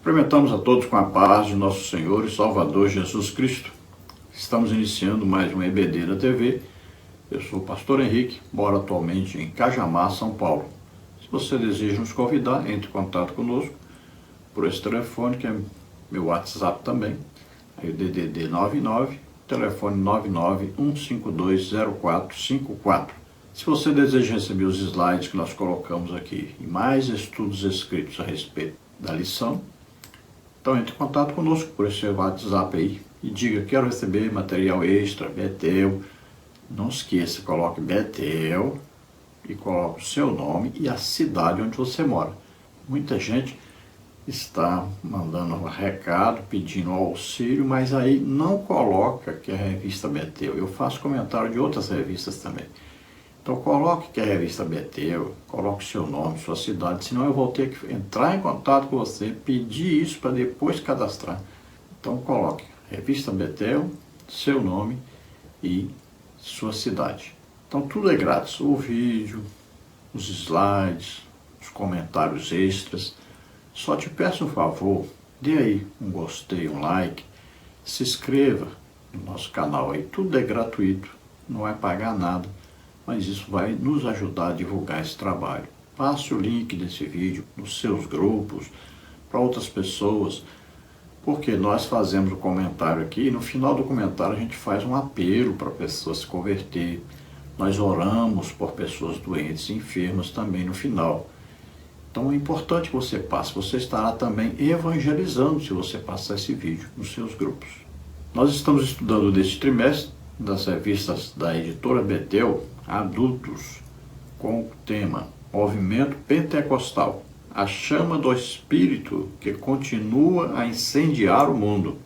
Cumprimentamos a todos com a paz de nosso Senhor e Salvador Jesus Cristo. Estamos iniciando mais um EBD da TV. Eu sou o pastor Henrique, moro atualmente em Cajamar, São Paulo. Se você deseja nos convidar, entre em contato conosco por esse telefone, que é meu WhatsApp também. Aí o DDD 99, telefone 991520454. Se você deseja receber os slides que nós colocamos aqui e mais estudos escritos a respeito da lição, então entre em contato conosco por esse WhatsApp aí e diga: quero receber material extra, Betel. Não esqueça, coloque Betel e coloque o seu nome e a cidade onde você mora. Muita gente está mandando um recado, pedindo auxílio, mas aí não coloca que é a revista Betel. Eu faço comentário de outras revistas também. Então coloque que é a revista Betel, coloque seu nome, sua cidade, senão eu vou ter que entrar em contato com você, pedir isso para depois cadastrar. Então coloque revista Betel, seu nome e sua cidade. Então tudo é grátis, o vídeo, os slides, os comentários extras. Só te peço um favor, dê aí um gostei, um like, se inscreva no nosso canal aí, tudo é gratuito, não vai pagar nada. Mas isso vai nos ajudar a divulgar esse trabalho. Passe o link desse vídeo nos seus grupos, para outras pessoas, porque nós fazemos o comentário aqui e no final do comentário a gente faz um apelo para a pessoa se converter. Nós oramos por pessoas doentes e enfermas também no final. Então é importante que você passe. Você estará também evangelizando se você passar esse vídeo nos seus grupos. Nós estamos estudando neste trimestre das revistas da editora Betel, adultos, com o tema Movimento Pentecostal, a chama do Espírito que continua a incendiar o mundo.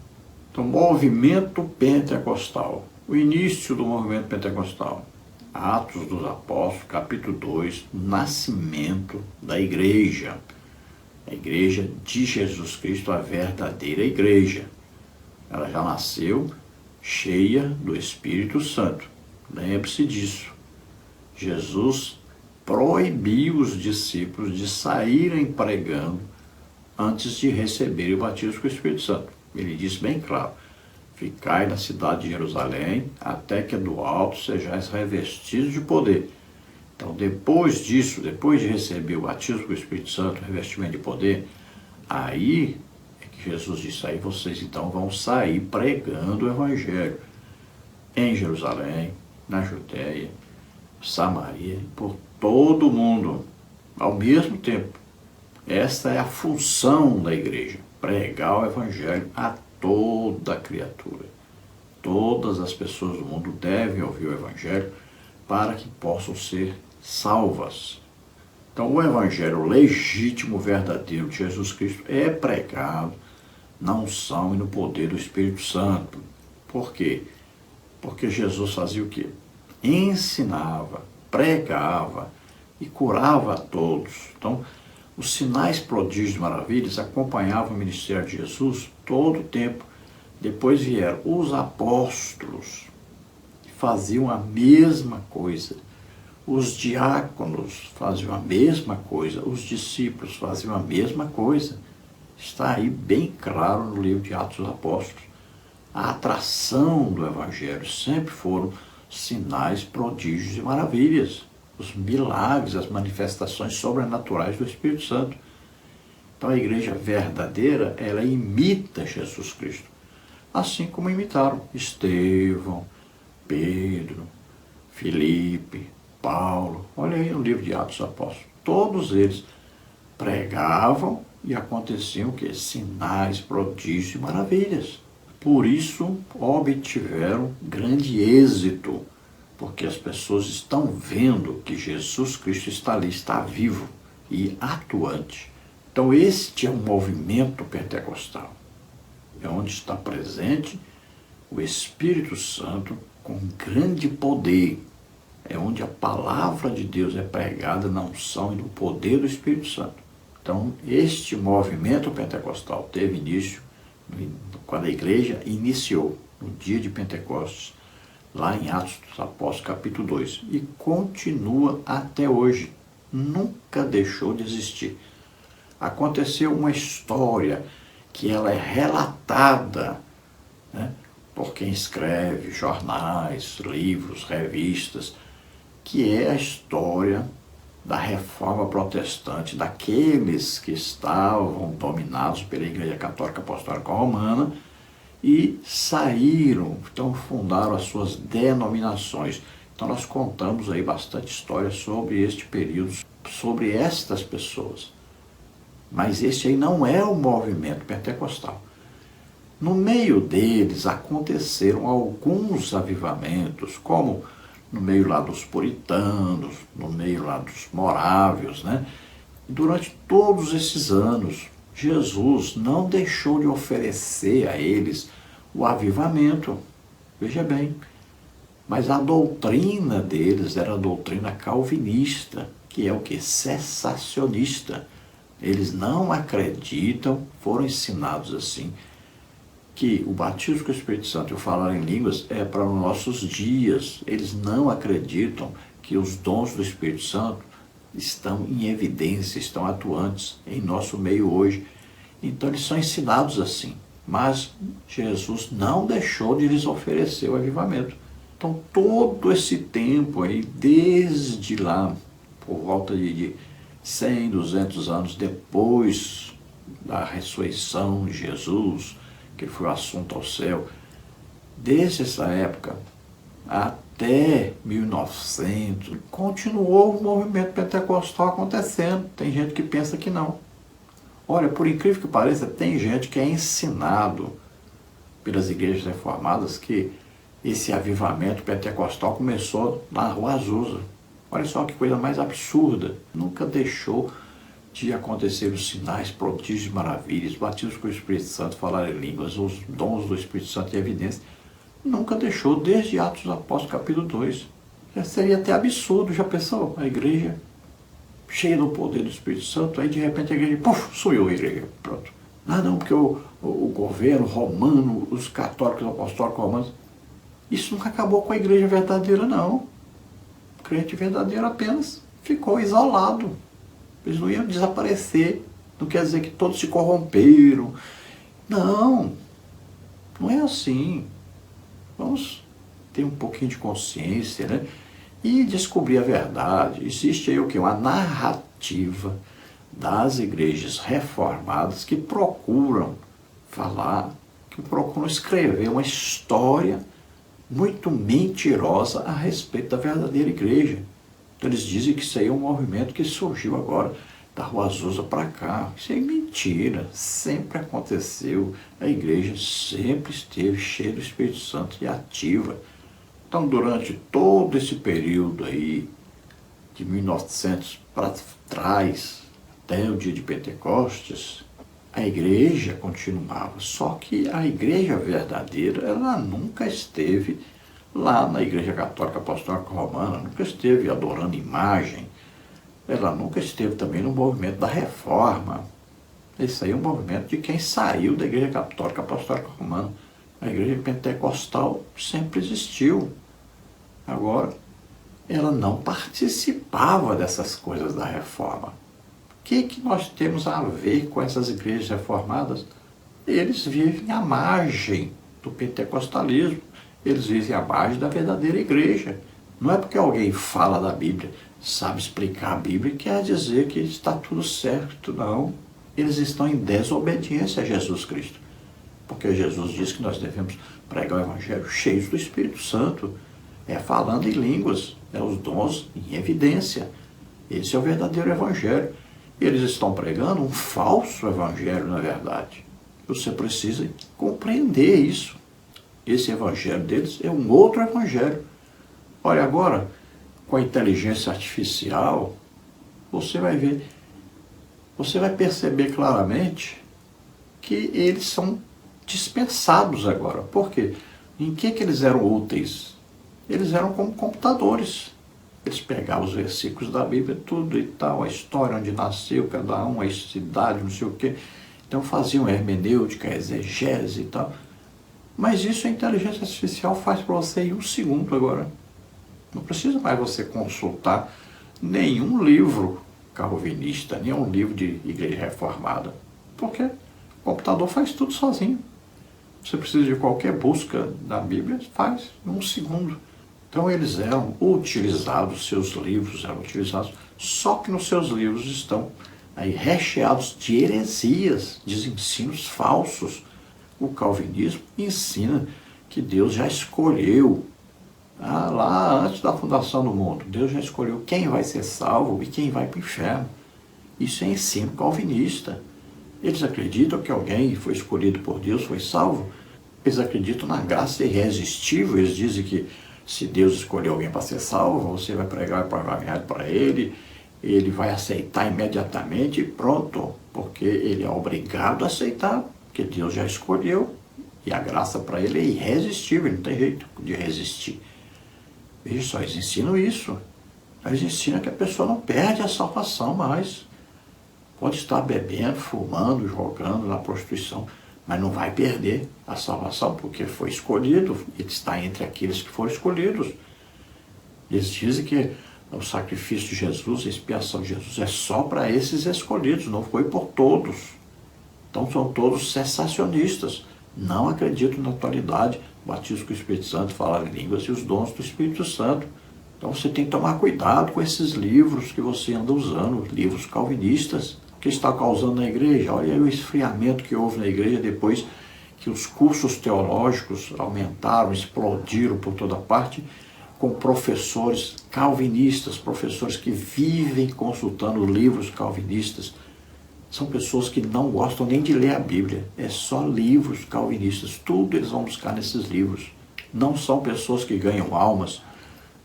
Então, Movimento Pentecostal, o início do movimento pentecostal, Atos dos Apóstolos, capítulo 2, nascimento da igreja, a igreja de Jesus Cristo, a verdadeira igreja. Ela já nasceu cheia do Espírito Santo. Lembre-se disso. Jesus proibiu os discípulos de saírem pregando antes de receberem o batismo com o Espírito Santo. Ele disse bem claro: ficai na cidade de Jerusalém, até que do alto sejais revestidos de poder. Então, depois disso, depois de receber o batismo com o Espírito Santo, o revestimento de poder, aí é que Jesus disse: aí vocês então vão sair pregando o Evangelho em Jerusalém, na Judéia, Samaria, por todo o mundo, ao mesmo tempo. Esta é a função da igreja, pregar o Evangelho a toda criatura. Todas as pessoas do mundo devem ouvir o Evangelho para que possam ser salvas. Então, o Evangelho legítimo, verdadeiro de Jesus Cristo é pregado na unção e no poder do Espírito Santo. Por quê? Porque Jesus fazia o quê? Ensinava, pregava e curava a todos. Então, os sinais, prodígios e maravilhas acompanhavam o ministério de Jesus todo o tempo. Depois vieram os apóstolos, que faziam a mesma coisa. Os diáconos faziam a mesma coisa. Os discípulos faziam a mesma coisa. Está aí bem claro no livro de Atos dos Apóstolos. A atração do Evangelho sempre foram sinais, prodígios e maravilhas, os milagres, as manifestações sobrenaturais do Espírito Santo. Então a igreja verdadeira, ela imita Jesus Cristo, assim como imitaram Estevão, Pedro, Filipe, Paulo. Olha aí no livro de Atos dos Apóstolos. Todos eles pregavam e aconteciam o quê? Sinais, prodígios e maravilhas. Por isso, obtiveram grande êxito, porque as pessoas estão vendo que Jesus Cristo está ali, está vivo e atuante. Então, este é um movimento pentecostal. É onde está presente o Espírito Santo com grande poder. É onde a palavra de Deus é pregada na unção e no poder do Espírito Santo. Então, este movimento pentecostal teve início quando a igreja iniciou, no dia de Pentecostes, lá em Atos dos Apóstolos, capítulo 2, e continua até hoje, nunca deixou de existir. Aconteceu uma história que ela é relatada, né, por quem escreve jornais, livros, revistas, que é a história da reforma protestante, daqueles que estavam dominados pela Igreja Católica Apostólica Romana e saíram, então fundaram as suas denominações. Então nós contamos aí bastante história sobre este período, sobre estas pessoas. Mas este aí não é o movimento pentecostal. No meio deles aconteceram alguns avivamentos, como no meio lá dos puritanos, no meio lá dos morávios, né? E durante todos esses anos, Jesus não deixou de oferecer a eles o avivamento. Veja bem, mas a doutrina deles era a doutrina calvinista, que é o que? Cessacionista. Eles não acreditam, foram ensinados assim, que o batismo com o Espírito Santo e o falar em línguas é para os nossos dias. Eles não acreditam que os dons do Espírito Santo estão em evidência, estão atuantes em nosso meio hoje. Então eles são ensinados assim. Mas Jesus não deixou de lhes oferecer o avivamento. Então todo esse tempo aí, desde lá, por volta de 100, 200 anos depois da ressurreição de Jesus, que foi o assunto ao céu, desde essa época até 1900, continuou o movimento pentecostal acontecendo. Tem gente que pensa que não. Olha, por incrível que pareça, tem gente que é ensinado pelas igrejas reformadas que esse avivamento pentecostal começou na Rua Azusa. Olha só que coisa mais absurda. Nunca deixou de acontecer os sinais, prodígios e maravilhas, batismos com o Espírito Santo, falar em línguas, os dons do Espírito Santo em evidência. Nunca deixou, desde Atos dos Apóstolos, capítulo 2. Já seria até absurdo, já pensou? A igreja cheia do poder do Espírito Santo, aí de repente a igreja, sumiu a igreja, pronto. Ah não, porque o governo romano, os católicos apostólicos romanos, isso nunca acabou com a igreja verdadeira, não. O crente verdadeiro apenas ficou isolado. Eles não iam desaparecer. Não quer dizer que todos se corromperam. Não, não é assim. Vamos ter um pouquinho de consciência, né? E descobrir a verdade. Existe aí o quê? Uma narrativa das igrejas reformadas que procuram falar, que procuram escrever uma história muito mentirosa a respeito da verdadeira igreja. Então eles dizem que isso aí é um movimento que surgiu agora da Rua Azusa para cá. Isso é mentira, sempre aconteceu. A igreja sempre esteve cheia do Espírito Santo e ativa. Então durante todo esse período aí, de 1900 para trás, até o dia de Pentecostes, a igreja continuava. Só que a igreja verdadeira, ela nunca esteve lá na Igreja Católica Apostólica Romana, nunca esteve adorando imagem, ela nunca esteve também no movimento da reforma. Esse aí é um movimento de quem saiu da Igreja Católica Apostólica Romana. A Igreja Pentecostal sempre existiu. Agora, ela não participava dessas coisas da reforma. O que nós temos a ver com essas igrejas reformadas? Eles vivem à margem do pentecostalismo. Eles vivem à margem da verdadeira igreja. Não é porque alguém fala da Bíblia, sabe explicar a Bíblia, quer dizer que está tudo certo, não. Eles estão em desobediência a Jesus Cristo. Porque Jesus disse que nós devemos pregar o Evangelho cheios do Espírito Santo. É falando em línguas, é os dons em evidência. Esse é o verdadeiro Evangelho. Eles estão pregando um falso Evangelho, na verdade. Você precisa compreender isso. Esse evangelho deles é um outro evangelho. Olha, agora, com a inteligência artificial, você vai ver, você vai perceber claramente que eles são dispensados agora. Por quê? Em que eles eram úteis? Eles eram como computadores. Eles pegavam os versículos da Bíblia, tudo e tal, a história onde nasceu cada um, a cidade, não sei o quê. Então faziam hermenêutica, exegese e tal. Mas isso a inteligência artificial faz para você em um segundo agora. Não precisa mais você consultar nenhum livro calvinista, nenhum livro de igreja reformada. Por quê? computador faz tudo sozinho. Você precisa de qualquer busca da Bíblia, faz em um segundo. Então eles eram utilizados, seus livros eram utilizados, só que nos seus livros estão aí recheados de heresias, de ensinos falsos. O calvinismo ensina que Deus já escolheu, lá antes da fundação do mundo, Deus já escolheu quem vai ser salvo e quem vai para o inferno. Isso é ensino calvinista. Eles acreditam que alguém foi escolhido por Deus, foi salvo. Eles acreditam na graça irresistível. Eles dizem que se Deus escolher alguém para ser salvo, você vai pregar o evangelho para ele, ele vai aceitar imediatamente e pronto, porque ele é obrigado a aceitar, porque Deus já escolheu e a graça para ele é irresistível, ele não tem jeito de resistir. Veja só, eles ensinam isso. Eles ensinam que a pessoa não perde a salvação mais. Pode estar bebendo, fumando, jogando na prostituição, mas não vai perder a salvação, porque foi escolhido, ele está entre aqueles que foram escolhidos. Eles dizem que o sacrifício de Jesus, a expiação de Jesus, é só para esses escolhidos, não foi por todos. Então são todos cessacionistas, não acreditam na atualidade, batismo com o Espírito Santo, falar em línguas e os dons do Espírito Santo. Então você tem que tomar cuidado com esses livros que você anda usando, livros calvinistas, que está causando na igreja. Olha aí o esfriamento que houve na igreja depois que os cursos teológicos aumentaram, explodiram por toda parte, com professores calvinistas, professores que vivem consultando livros calvinistas. São pessoas que não gostam nem de ler a Bíblia, é só livros calvinistas, tudo eles vão buscar nesses livros. Não são pessoas que ganham almas,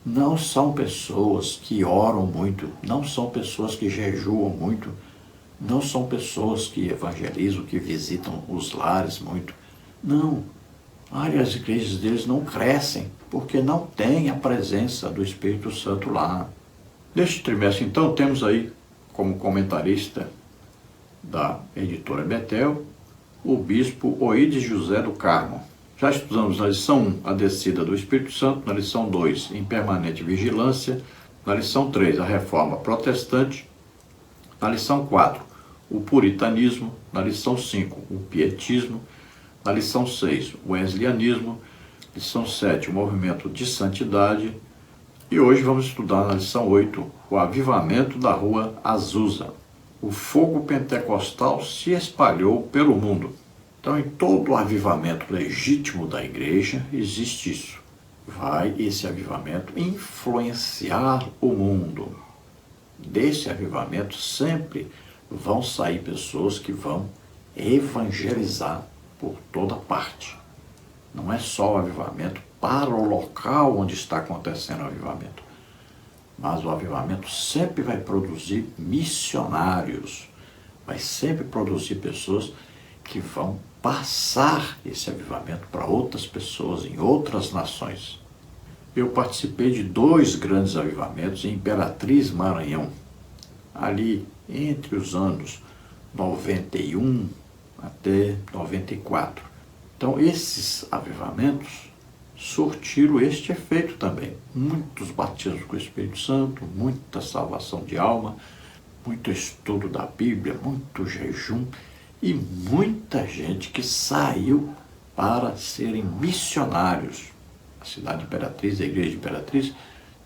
não são pessoas que oram muito, não são pessoas que jejuam muito, não são pessoas que evangelizam, que visitam os lares muito. Não. As igrejas deles não crescem, porque não tem a presença do Espírito Santo lá. Neste trimestre, então, temos aí, como comentarista da editora Betel, o bispo Oídes José do Carmo. Já estudamos na lição 1, a descida do Espírito Santo, na lição 2, em permanente vigilância, na lição 3, a reforma protestante, na lição 4, o puritanismo, na lição 5, o pietismo, na lição 6, o wesleyismo, lição 7, o movimento de santidade, e hoje vamos estudar na lição 8, o avivamento da rua Azusa. O fogo pentecostal se espalhou pelo mundo. Então, em todo o avivamento legítimo da igreja, existe isso. Vai esse avivamento influenciar o mundo. Desse avivamento sempre vão sair pessoas que vão evangelizar por toda parte. Não é só o avivamento para o local onde está acontecendo o avivamento, mas o avivamento sempre vai produzir missionários, vai sempre produzir pessoas que vão passar esse avivamento para outras pessoas em outras nações. Eu participei de 2 grandes avivamentos em Imperatriz, Maranhão, ali entre os anos 91 até 94. Então esses avivamentos surtiram este efeito também. Muitos batismos com o Espírito Santo, muita salvação de alma, muito estudo da Bíblia, muito jejum e muita gente que saiu para serem missionários. A cidade de Imperatriz, a igreja de Imperatriz,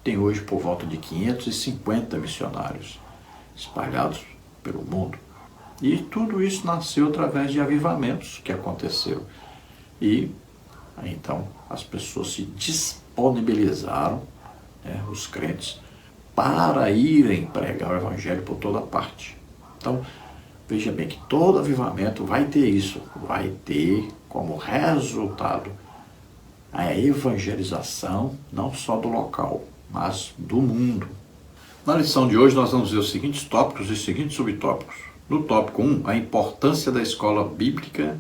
tem hoje por volta de 550 missionários espalhados pelo mundo. E tudo isso nasceu através de avivamentos que aconteceram. E então as pessoas se disponibilizaram, os crentes, para irem pregar o evangelho por toda parte. Então, veja bem que todo avivamento vai ter isso, vai ter como resultado a evangelização não só do local, mas do mundo. Na lição de hoje nós vamos ver os seguintes tópicos e seguintes subtópicos. No tópico 1, a importância da escola bíblica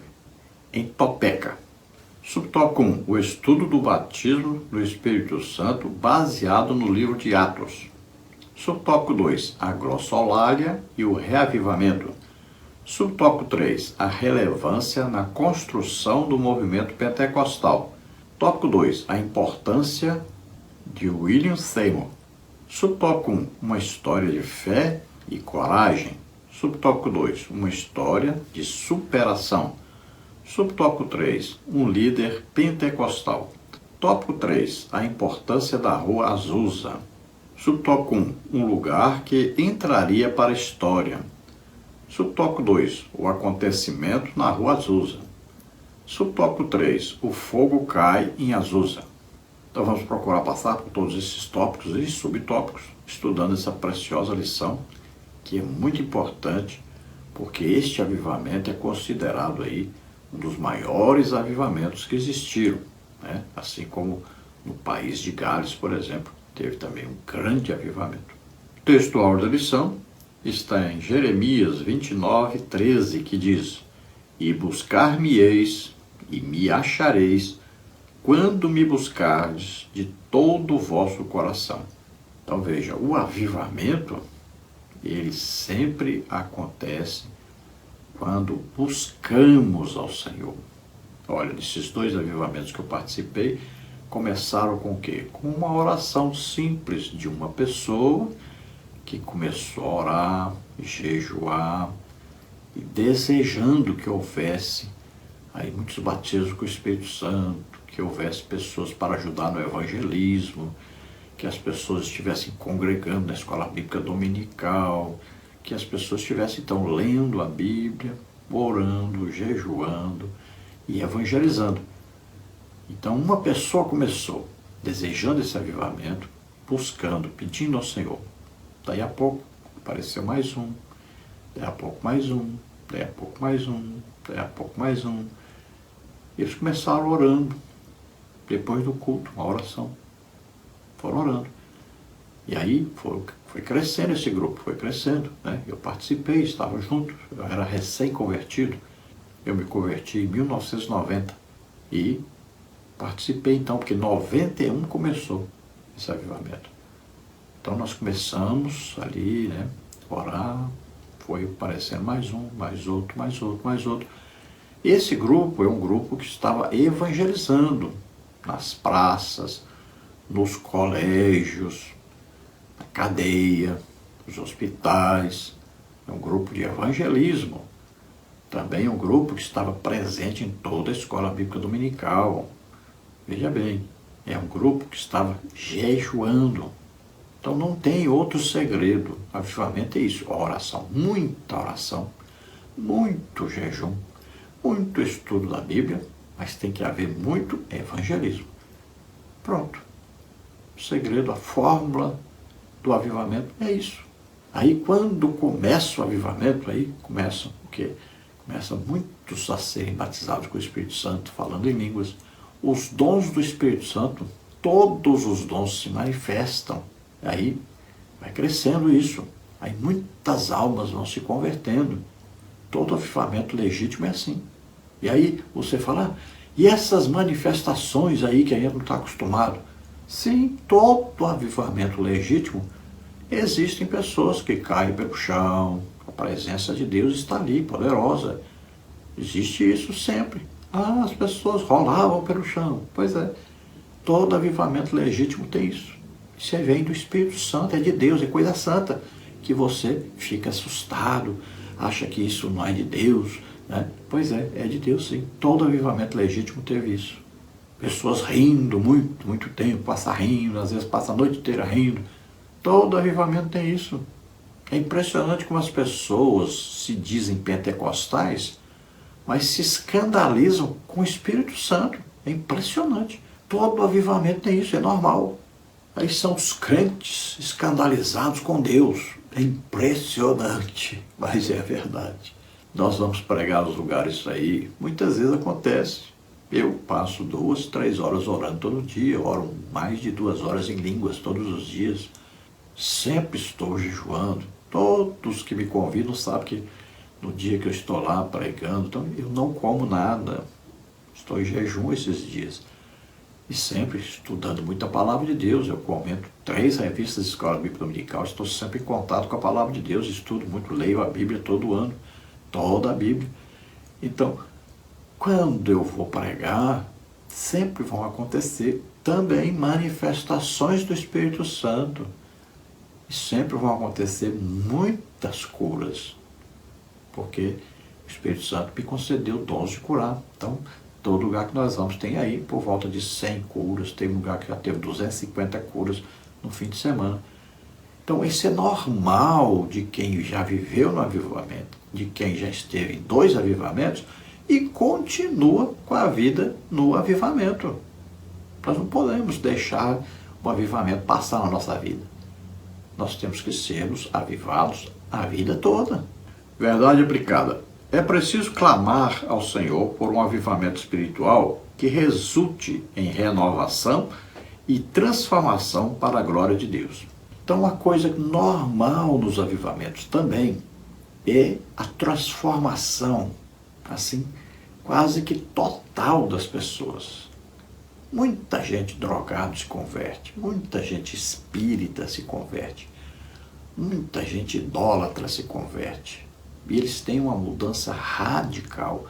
em Topeka. Subtópico 1, o estudo do batismo do Espírito Santo baseado no livro de Atos. Subtópico 2, a glossolalia e o reavivamento. Subtópico 3, a relevância na construção do movimento pentecostal. Tópico 2, a importância de William Seymour. Subtópico 1, uma história de fé e coragem. Subtópico 2, uma história de superação. Subtópico 3, um líder pentecostal. Tópico 3, a importância da Rua Azusa. Subtópico 1, um lugar que entraria para a história. Subtópico 2, o acontecimento na Rua Azusa. Subtópico 3, o fogo cai em Azusa. Então vamos procurar passar por todos esses tópicos e subtópicos, estudando essa preciosa lição, que é muito importante, porque este avivamento é considerado aí um dos maiores avivamentos que existiram, né? Assim como no país de Gales, por exemplo, teve também um grande avivamento. O textual da lição está em Jeremias 29:13, que diz: E buscar-me-eis e me achareis, quando me buscardes de todo o vosso coração. Então veja, o avivamento, ele sempre acontece quando buscamos ao Senhor. Olha, desses 2 avivamentos que eu participei, começaram com o quê? Com uma oração simples de uma pessoa que começou a orar, jejuar e desejando que houvesse aí muitos batismos com o Espírito Santo, que houvesse pessoas para ajudar no evangelismo, que as pessoas estivessem congregando na escola bíblica dominical, que as pessoas estivessem então lendo a Bíblia, orando, jejuando e evangelizando. Então uma pessoa começou desejando esse avivamento, buscando, pedindo ao Senhor. Daí a pouco apareceu mais um, daí a pouco mais um, daí a pouco mais um, daí a pouco mais um. Eles começaram orando, depois do culto, uma oração. Foram orando. E aí foi crescendo esse grupo, foi crescendo, né? Eu participei, estava junto, eu era recém-convertido. Eu me converti em 1990 e participei então, porque em 91 começou esse avivamento. Então nós começamos ali, né, orar, foi aparecendo mais um, mais outro, mais outro, mais outro. Esse grupo é um grupo que estava evangelizando nas praças, nos colégios, na cadeia, nos hospitais. É um grupo de evangelismo. Também um grupo que estava presente em toda a escola bíblica dominical. Veja bem, é um grupo que estava jejuando. Então não tem outro segredo. Avivamento é isso, oração, muito jejum, muito estudo da Bíblia, mas tem que haver muito evangelismo. Pronto. O segredo, a fórmula do avivamento é isso. Aí quando começa o avivamento, aí começam o quê? Começam muitos a serem batizados com o Espírito Santo, falando em línguas. Os dons do Espírito Santo, todos os dons se manifestam. Aí vai crescendo isso. Aí muitas almas vão se convertendo. Todo avivamento legítimo é assim. E aí você fala, e essas manifestações aí que a gente não está acostumado? Sim, todo avivamento legítimo, existem pessoas que caem pelo chão, a presença de Deus está ali, poderosa. Existe isso sempre. As pessoas rolavam pelo chão. Pois é, todo avivamento legítimo tem isso. Isso vem do Espírito Santo, é de Deus, é coisa santa, que você fica assustado, acha que isso não é de Deus, né? Pois é de Deus sim. Todo avivamento legítimo teve isso. Pessoas rindo muito tempo, passa rindo, às vezes passa a noite inteira rindo. Todo avivamento tem isso. É impressionante como as pessoas se dizem pentecostais, mas se escandalizam com o Espírito Santo. É impressionante. Todo avivamento tem isso, é normal. Aí são os crentes escandalizados com Deus. É impressionante, mas é verdade. Nós vamos pregar nos lugares aí, muitas vezes acontece. Eu passo 2, 3 horas orando todo dia, oro mais de 2 horas em línguas todos os dias. Sempre estou jejuando. Todos que me convidam sabem que no dia que eu estou lá pregando, então eu não como nada. Estou em jejum esses dias. E sempre estudando muito a palavra de Deus. Eu comento 3 revistas de escola bíblica dominical, estou sempre em contato com a palavra de Deus, estudo muito, leio a Bíblia todo ano, toda a Bíblia. Então, quando eu vou pregar, sempre vão acontecer também manifestações do Espírito Santo. E sempre vão acontecer muitas curas. porque o Espírito Santo me concedeu dons de curar. Então, todo lugar que nós vamos tem aí por volta de 100 curas, tem lugar que já teve 250 curas no fim de semana. Então, isso é normal de quem já viveu no avivamento, de quem já esteve em 2 avivamentos e continua com a vida no avivamento. Nós não podemos deixar o avivamento passar na nossa vida. Nós temos que sermos avivados a vida toda. Verdade aplicada. É preciso clamar ao Senhor por um avivamento espiritual que resulte em renovação e transformação para a glória de Deus. Então, uma coisa normal nos avivamentos também é a transformação, assim, quase que total das pessoas. Muita gente drogada se converte, muita gente espírita se converte, muita gente idólatra se converte. E eles têm uma mudança radical.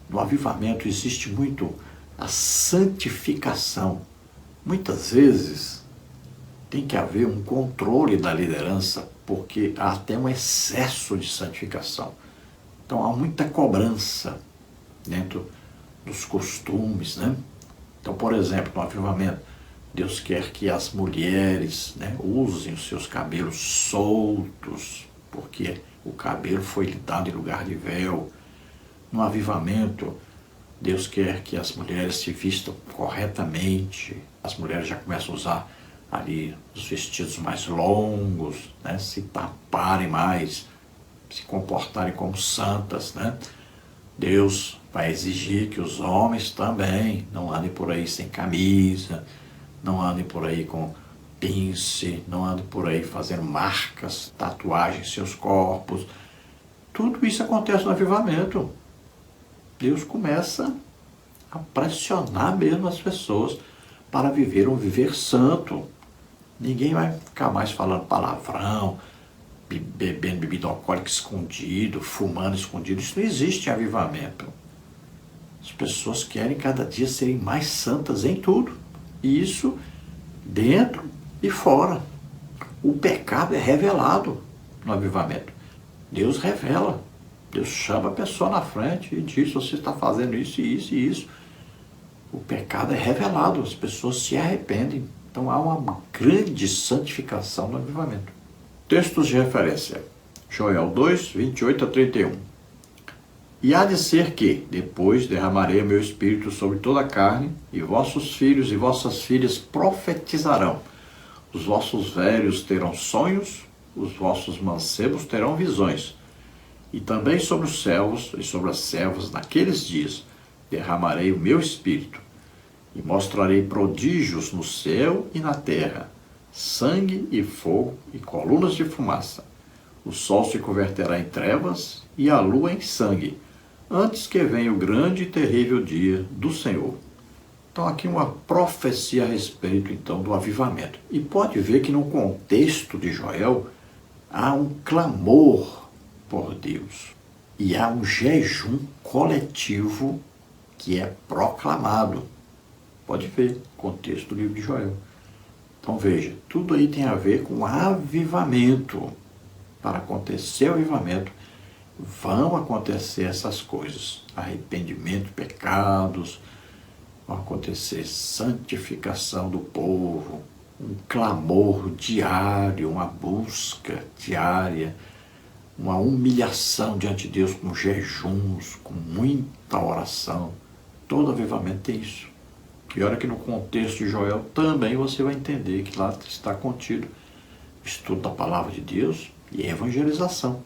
No avivamento existe muito a santificação. Muitas vezes tem que haver um controle da liderança, porque há até um excesso de santificação. Então há muita cobrança dentro dos costumes, né? Então, por exemplo, no avivamento, Deus quer que as mulheres, né, usem os seus cabelos soltos, porque o cabelo foi lhe dado em lugar de véu. No avivamento, Deus quer que as mulheres se vistam corretamente. As mulheres já começam a usar ali os vestidos mais longos, né, se taparem mais, se comportarem como santas, né? Deus vai exigir que os homens também não andem por aí sem camisa, não andem por aí com pince, não andem por aí fazendo marcas, tatuagens em seus corpos. Tudo isso acontece no avivamento. Deus começa a pressionar mesmo as pessoas para viver um viver santo. Ninguém vai ficar mais falando palavrão, bebendo bebida alcoólica escondido, fumando escondido. Isso não existe em avivamento. As pessoas querem cada dia serem mais santas em tudo. E isso dentro e fora. O pecado é revelado no avivamento. Deus revela. Deus chama a pessoa na frente e diz: você está fazendo isso e isso e isso. O pecado é revelado, as pessoas se arrependem. Então há uma grande santificação no avivamento. Textos de referência. Joel 2, 28 a 31. E há de ser que, depois, derramarei o meu espírito sobre toda a carne, e vossos filhos e vossas filhas profetizarão. Os vossos velhos terão sonhos, os vossos mancebos terão visões. E também sobre os servos e sobre as servas, naqueles dias, derramarei o meu espírito, e mostrarei prodígios no céu e na terra, sangue e fogo e colunas de fumaça. O sol se converterá em trevas e a lua em sangue, antes que venha o grande e terrível dia do Senhor. Então aqui uma profecia a respeito então do avivamento. E pode ver que no contexto de Joel há um clamor por Deus e há um jejum coletivo que é proclamado. Pode ver o contexto do livro de Joel. Então veja, tudo aí tem a ver com avivamento. Para acontecer o avivamento, vão acontecer essas coisas. Arrependimento de pecados, vão acontecer santificação do povo, um clamor diário, uma busca diária, uma humilhação diante de Deus com jejuns, com muita oração. Todo avivamento tem isso. E olha que no contexto de Joel também você vai entender que lá está contido o estudo da palavra de Deus e evangelização.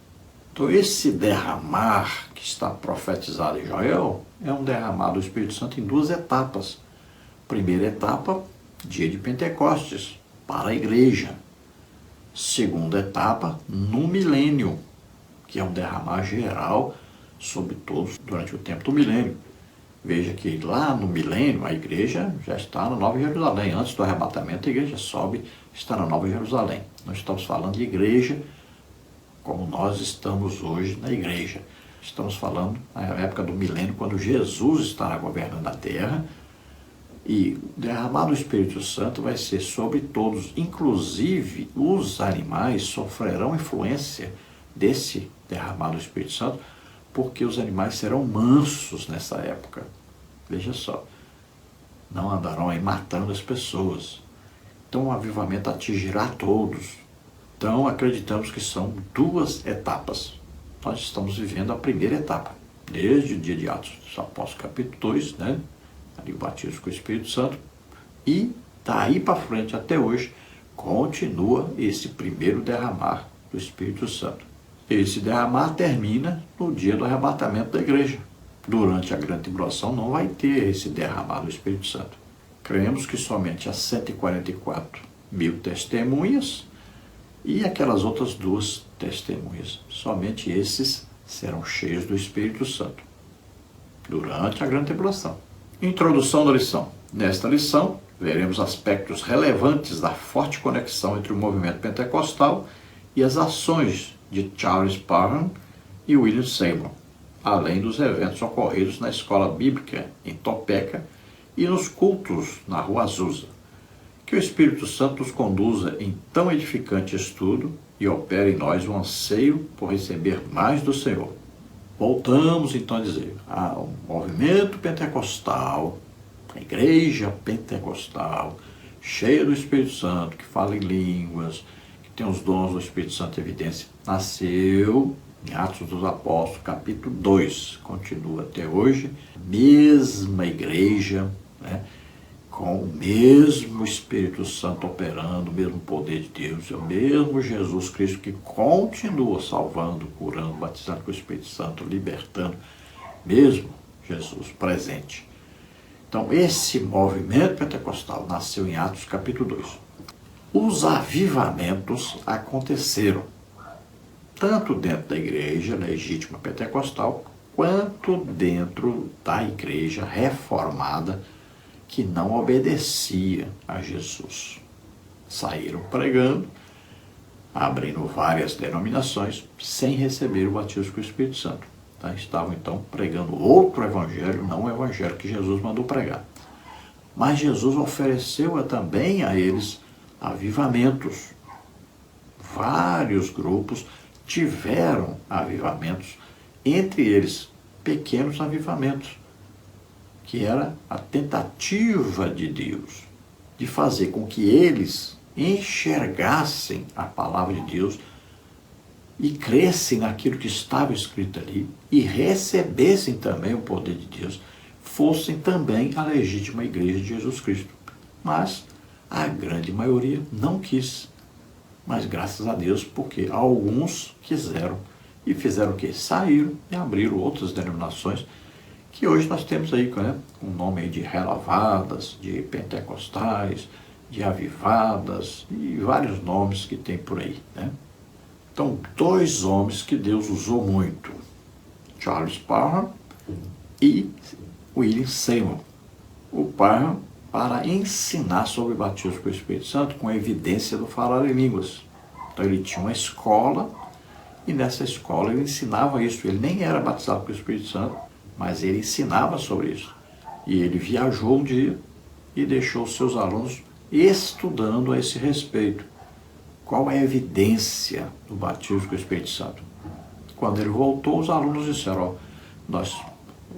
Então esse derramar que está profetizado em Joel é um derramar do Espírito Santo em 2 etapas. Primeira etapa, dia de Pentecostes, para a igreja. Segunda etapa, no milênio, que é um derramar geral sobre todos durante o tempo do milênio. Veja que lá no milênio a igreja já está na Nova Jerusalém. Antes do arrebatamento a igreja sobe, está na Nova Jerusalém. Nós estamos falando de igreja como nós estamos hoje na igreja. Estamos falando na época do milênio, quando Jesus estará governando a terra. E o derramar do Espírito Santo vai ser sobre todos, inclusive os animais sofrerão influência desse derramado do Espírito Santo, porque os animais serão mansos nessa época. Veja só, não andarão aí matando as pessoas. Então o avivamento atingirá todos. Então acreditamos que são duas etapas. Nós estamos vivendo a primeira etapa, desde o dia de Atos dos Apóstolos, capítulo 2, né? Ali o batismo com o Espírito Santo, e daí para frente até hoje continua esse primeiro derramar do Espírito Santo. Esse derramar termina no dia do arrebatamento da igreja. Durante a grande tribulação não vai ter esse derramar do Espírito Santo. Cremos que somente as 144 mil testemunhas e aquelas outras duas testemunhas, somente esses serão cheios do Espírito Santo durante a grande tribulação. Introdução da lição. Nesta lição, veremos aspectos relevantes da forte conexão entre o movimento pentecostal e as ações de Charles Parham e William Seymour, além dos eventos ocorridos na escola bíblica em Topeka e nos cultos na Rua Azusa. Que o Espírito Santo nos conduza em tão edificante estudo e opere em nós um anseio por receber mais do Senhor. Voltamos então a dizer, o movimento pentecostal, a igreja pentecostal, cheia do Espírito Santo, que fala em línguas, que tem os dons do Espírito Santo em evidência, nasceu em Atos dos Apóstolos, capítulo 2, continua até hoje, mesma igreja, né, com o mesmo Espírito Santo operando, o mesmo poder de Deus, é o mesmo Jesus Cristo que continua salvando, curando, batizando com o Espírito Santo, libertando, mesmo Jesus presente. Então, esse movimento pentecostal nasceu em Atos capítulo 2. Os avivamentos aconteceram, tanto dentro da igreja legítima pentecostal, quanto dentro da igreja reformada, que não obedecia a Jesus. Saíram pregando, abrindo várias denominações, sem receber o batismo com o Espírito Santo. Estavam então pregando outro evangelho, não o evangelho que Jesus mandou pregar. Mas Jesus ofereceu também a eles avivamentos. Vários grupos tiveram avivamentos, entre eles pequenos avivamentos, que era a tentativa de Deus de fazer com que eles enxergassem a palavra de Deus e crescem naquilo que estava escrito ali e recebessem também o poder de Deus, fossem também a legítima igreja de Jesus Cristo. Mas a grande maioria não quis. Mas graças a Deus, porque alguns quiseram e fizeram o quê? Saíram e abriram outras denominações que hoje nós temos aí, né, com o nome de renovadas, de pentecostais, de avivadas e vários nomes que tem por aí, né? Então, dois homens que Deus usou muito, Charles Parham e William Seymour. O Parham para ensinar sobre o batismo com o Espírito Santo com a evidência do falar em línguas. Então ele tinha uma escola e nessa escola ele ensinava isso. Ele nem era batizado com o Espírito Santo, mas ele ensinava sobre isso. E ele viajou um dia e deixou seus alunos estudando a esse respeito. Qual é a evidência do batismo com o Espírito Santo? Quando ele voltou, os alunos disseram, nós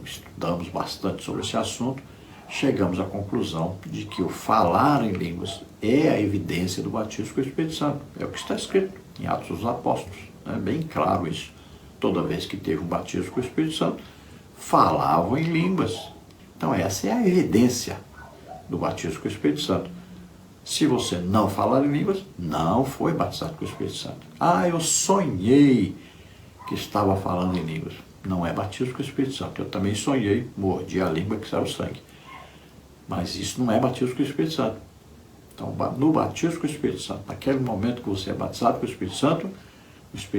estudamos bastante sobre esse assunto, chegamos à conclusão de que o falar em línguas é a evidência do batismo com o Espírito Santo. É o que está escrito em Atos dos Apóstolos. É bem claro isso. Toda vez que teve um batismo com o Espírito Santo, falavam em línguas. Então essa é a evidência do batismo com o Espírito Santo. Se você não falar em línguas, não foi batizado com o Espírito Santo. Eu sonhei que estava falando em línguas. Não é batismo com o Espírito Santo. Eu também sonhei, mordi a língua que saiu sangue. Mas isso não é batismo com o Espírito Santo. Então, no batismo com o Espírito Santo, naquele momento que você é batizado com o Espírito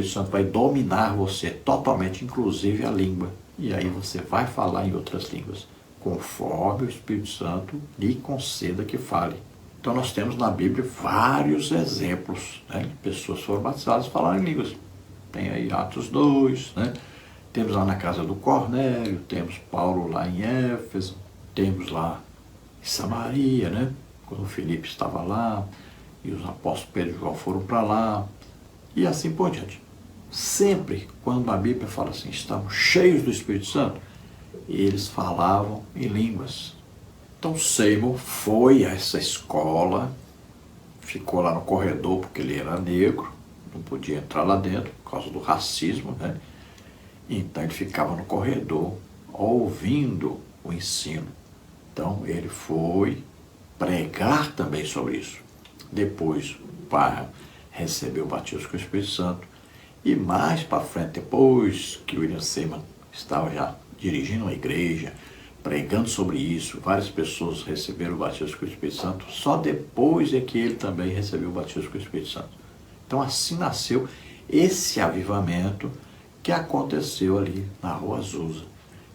Santo vai dominar você totalmente, inclusive a língua. E aí você vai falar em outras línguas, conforme o Espírito Santo lhe conceda que fale. Então nós temos na Bíblia vários exemplos, né, de pessoas que foram batizadas e falaram em línguas. Tem aí Atos 2, né? Temos lá na casa do Cornélio, temos Paulo lá em Éfeso, temos lá em Samaria, né? Quando o Filipe estava lá, e os apóstolos Pedro e João foram para lá, e assim por diante. sempre quando a Bíblia fala assim, estavam cheios do Espírito Santo, eles falavam em línguas. Então Seymour foi a essa escola, ficou lá no corredor porque ele era negro, não podia entrar lá dentro por causa do racismo, né? Então ele ficava no corredor ouvindo o ensino. Então ele foi pregar também sobre isso. Depois o Parham recebeu o batismo com o Espírito Santo. E mais para frente, depois que William Seymour estava já dirigindo uma igreja, pregando sobre isso, várias pessoas receberam o batismo com o Espírito Santo, só depois é que ele também recebeu o batismo com o Espírito Santo. Então assim nasceu esse avivamento que aconteceu ali na Rua Azusa,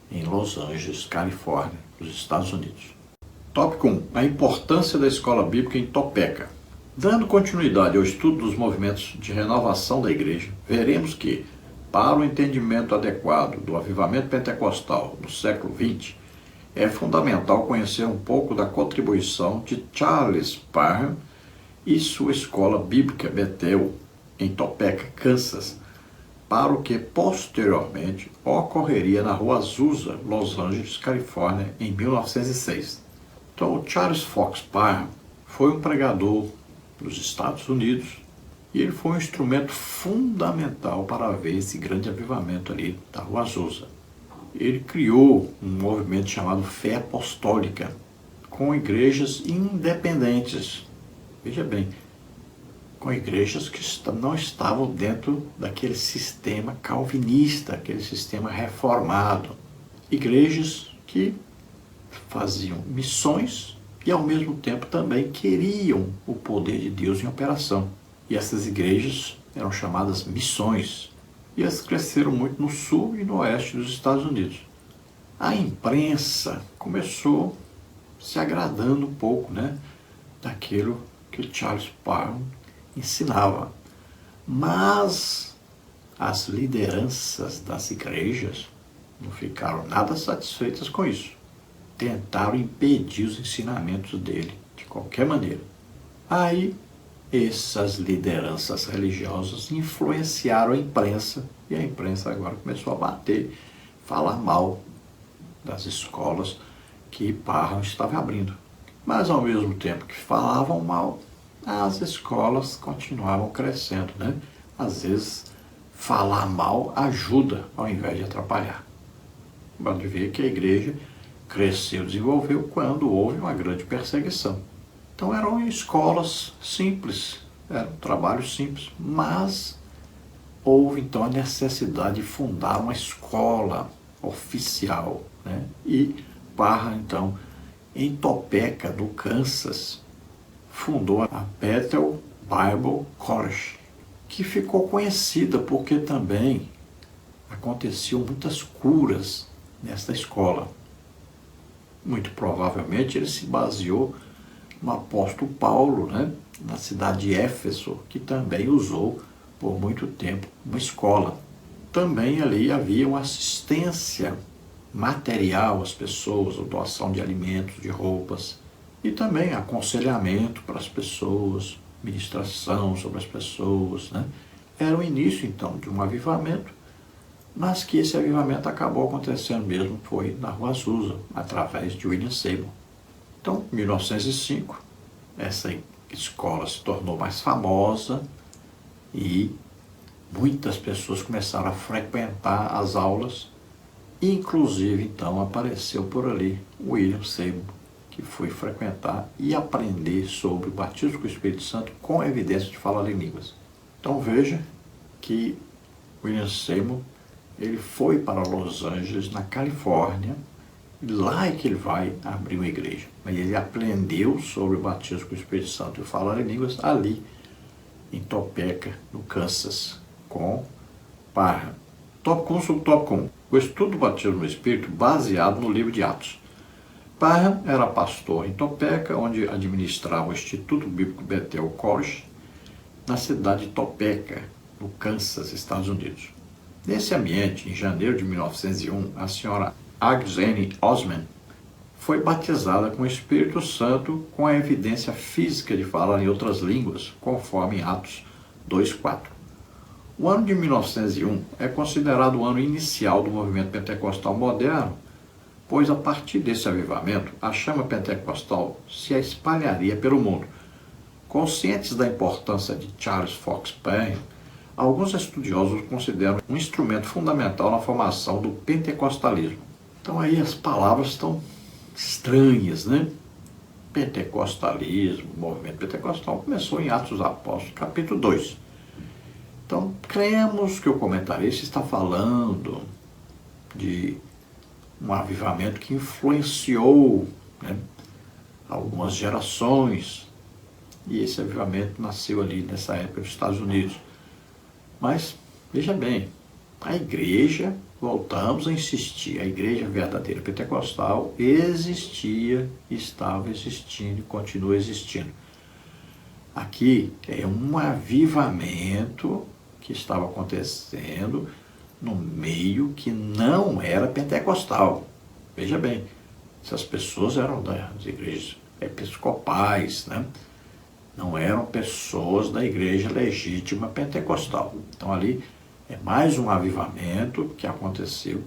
em Los Angeles, Califórnia, nos Estados Unidos. Tópico 1. A importância da escola bíblica em Topeka. Dando continuidade ao estudo dos movimentos de renovação da igreja, veremos que, para o entendimento adequado do avivamento pentecostal no século XX, é fundamental conhecer um pouco da contribuição de Charles Parham e sua escola bíblica Bethel, em Topeka, Kansas, para o que posteriormente ocorreria na Rua Azusa, Los Angeles, Califórnia, em 1906. Então, o Charles Fox Parham foi um pregador nos Estados Unidos e ele foi um instrumento fundamental para ver esse grande avivamento ali da Rua Azusa. Ele criou um movimento chamado Fé Apostólica, com igrejas independentes. Veja bem, com igrejas que não estavam dentro daquele sistema calvinista, aquele sistema reformado. Igrejas que faziam missões e ao mesmo tempo também queriam o poder de Deus em operação. E essas igrejas eram chamadas missões. E elas cresceram muito no sul e no oeste dos Estados Unidos. A imprensa começou se agradando um pouco, daquilo que o Charles Parham ensinava. Mas as lideranças das igrejas não ficaram nada satisfeitas com isso. Tentaram impedir os ensinamentos dele de qualquer maneira. Aí, essas lideranças religiosas influenciaram a imprensa, e a imprensa agora começou a bater, falar mal das escolas que Parham estava abrindo. Mas ao mesmo tempo que falavam mal, as escolas continuavam crescendo, Às vezes, falar mal ajuda ao invés de atrapalhar. Pode ver que a igreja cresceu, desenvolveu quando houve uma grande perseguição. Então eram escolas simples, eram trabalhos simples, mas houve então a necessidade de fundar uma escola oficial, E Parham então, em Topeka, no Kansas, fundou a Bethel Bible College, que ficou conhecida porque também aconteciam muitas curas nesta escola. Muito provavelmente ele se baseou no apóstolo Paulo, na cidade de Éfeso, que também usou por muito tempo uma escola. Também ali havia uma assistência material às pessoas, a doação de alimentos, de roupas, e também aconselhamento para as pessoas, ministração sobre as pessoas. Era o início então de um avivamento, mas que esse avivamento acabou acontecendo mesmo foi na Rua Azusa, através de William Seymour. Então, em 1905, essa escola se tornou mais famosa e muitas pessoas começaram a frequentar as aulas, inclusive então apareceu por ali William Seymour, que foi frequentar e aprender sobre o batismo com o Espírito Santo com evidência de falar em línguas. Então veja que William Seymour ele foi para Los Angeles, na Califórnia, e lá é que ele vai abrir uma igreja. Mas ele aprendeu sobre o batismo com o Espírito Santo e falar em línguas ali, em Topeka, no Kansas, com Parham. Tópico 1 sobre tópico 1. O estudo do batismo no Espírito baseado no livro de Atos. Parham era pastor em Topeka, onde administrava o Instituto Bíblico Bethel College, na cidade de Topeka, no Kansas, Estados Unidos. Nesse ambiente, em janeiro de 1901, a senhora Agnes Osman foi batizada com o Espírito Santo com a evidência física de falar em outras línguas, conforme Atos 2:4. O ano de 1901 é considerado o ano inicial do movimento pentecostal moderno, pois a partir desse avivamento, a chama pentecostal se espalharia pelo mundo. Conscientes da importância de Charles Fox Parham, alguns estudiosos o consideram um instrumento fundamental na formação do pentecostalismo. Então aí as palavras estão estranhas, né? Pentecostalismo, o movimento pentecostal começou em Atos dos Apóstolos, capítulo 2. Então, cremos que o comentarista está falando de um avivamento que influenciou, né, algumas gerações, e esse avivamento nasceu ali nessa época nos Estados Unidos. Mas, veja bem, a igreja, voltamos a insistir, a igreja verdadeira pentecostal existia, estava existindo e continua existindo. Aqui é um avivamento que estava acontecendo no meio que não era pentecostal. Veja bem, essas pessoas eram das igrejas episcopais, né? Não eram pessoas da igreja legítima pentecostal. Então ali é mais um avivamento que aconteceu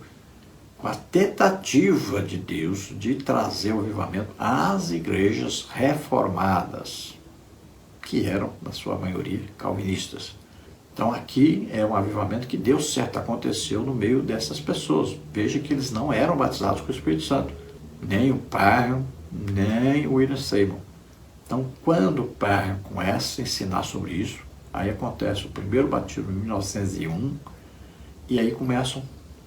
com a tentativa de Deus de trazer o avivamento às igrejas reformadas, que eram, na sua maioria, calvinistas. Então aqui é um avivamento que deu certo, aconteceu no meio dessas pessoas. Veja que eles não eram batizados com o Espírito Santo, nem o Parham, nem o William Seymour. Então, quando o Parham começa a ensinar sobre isso, aí acontece o primeiro batismo em 1901, e aí começam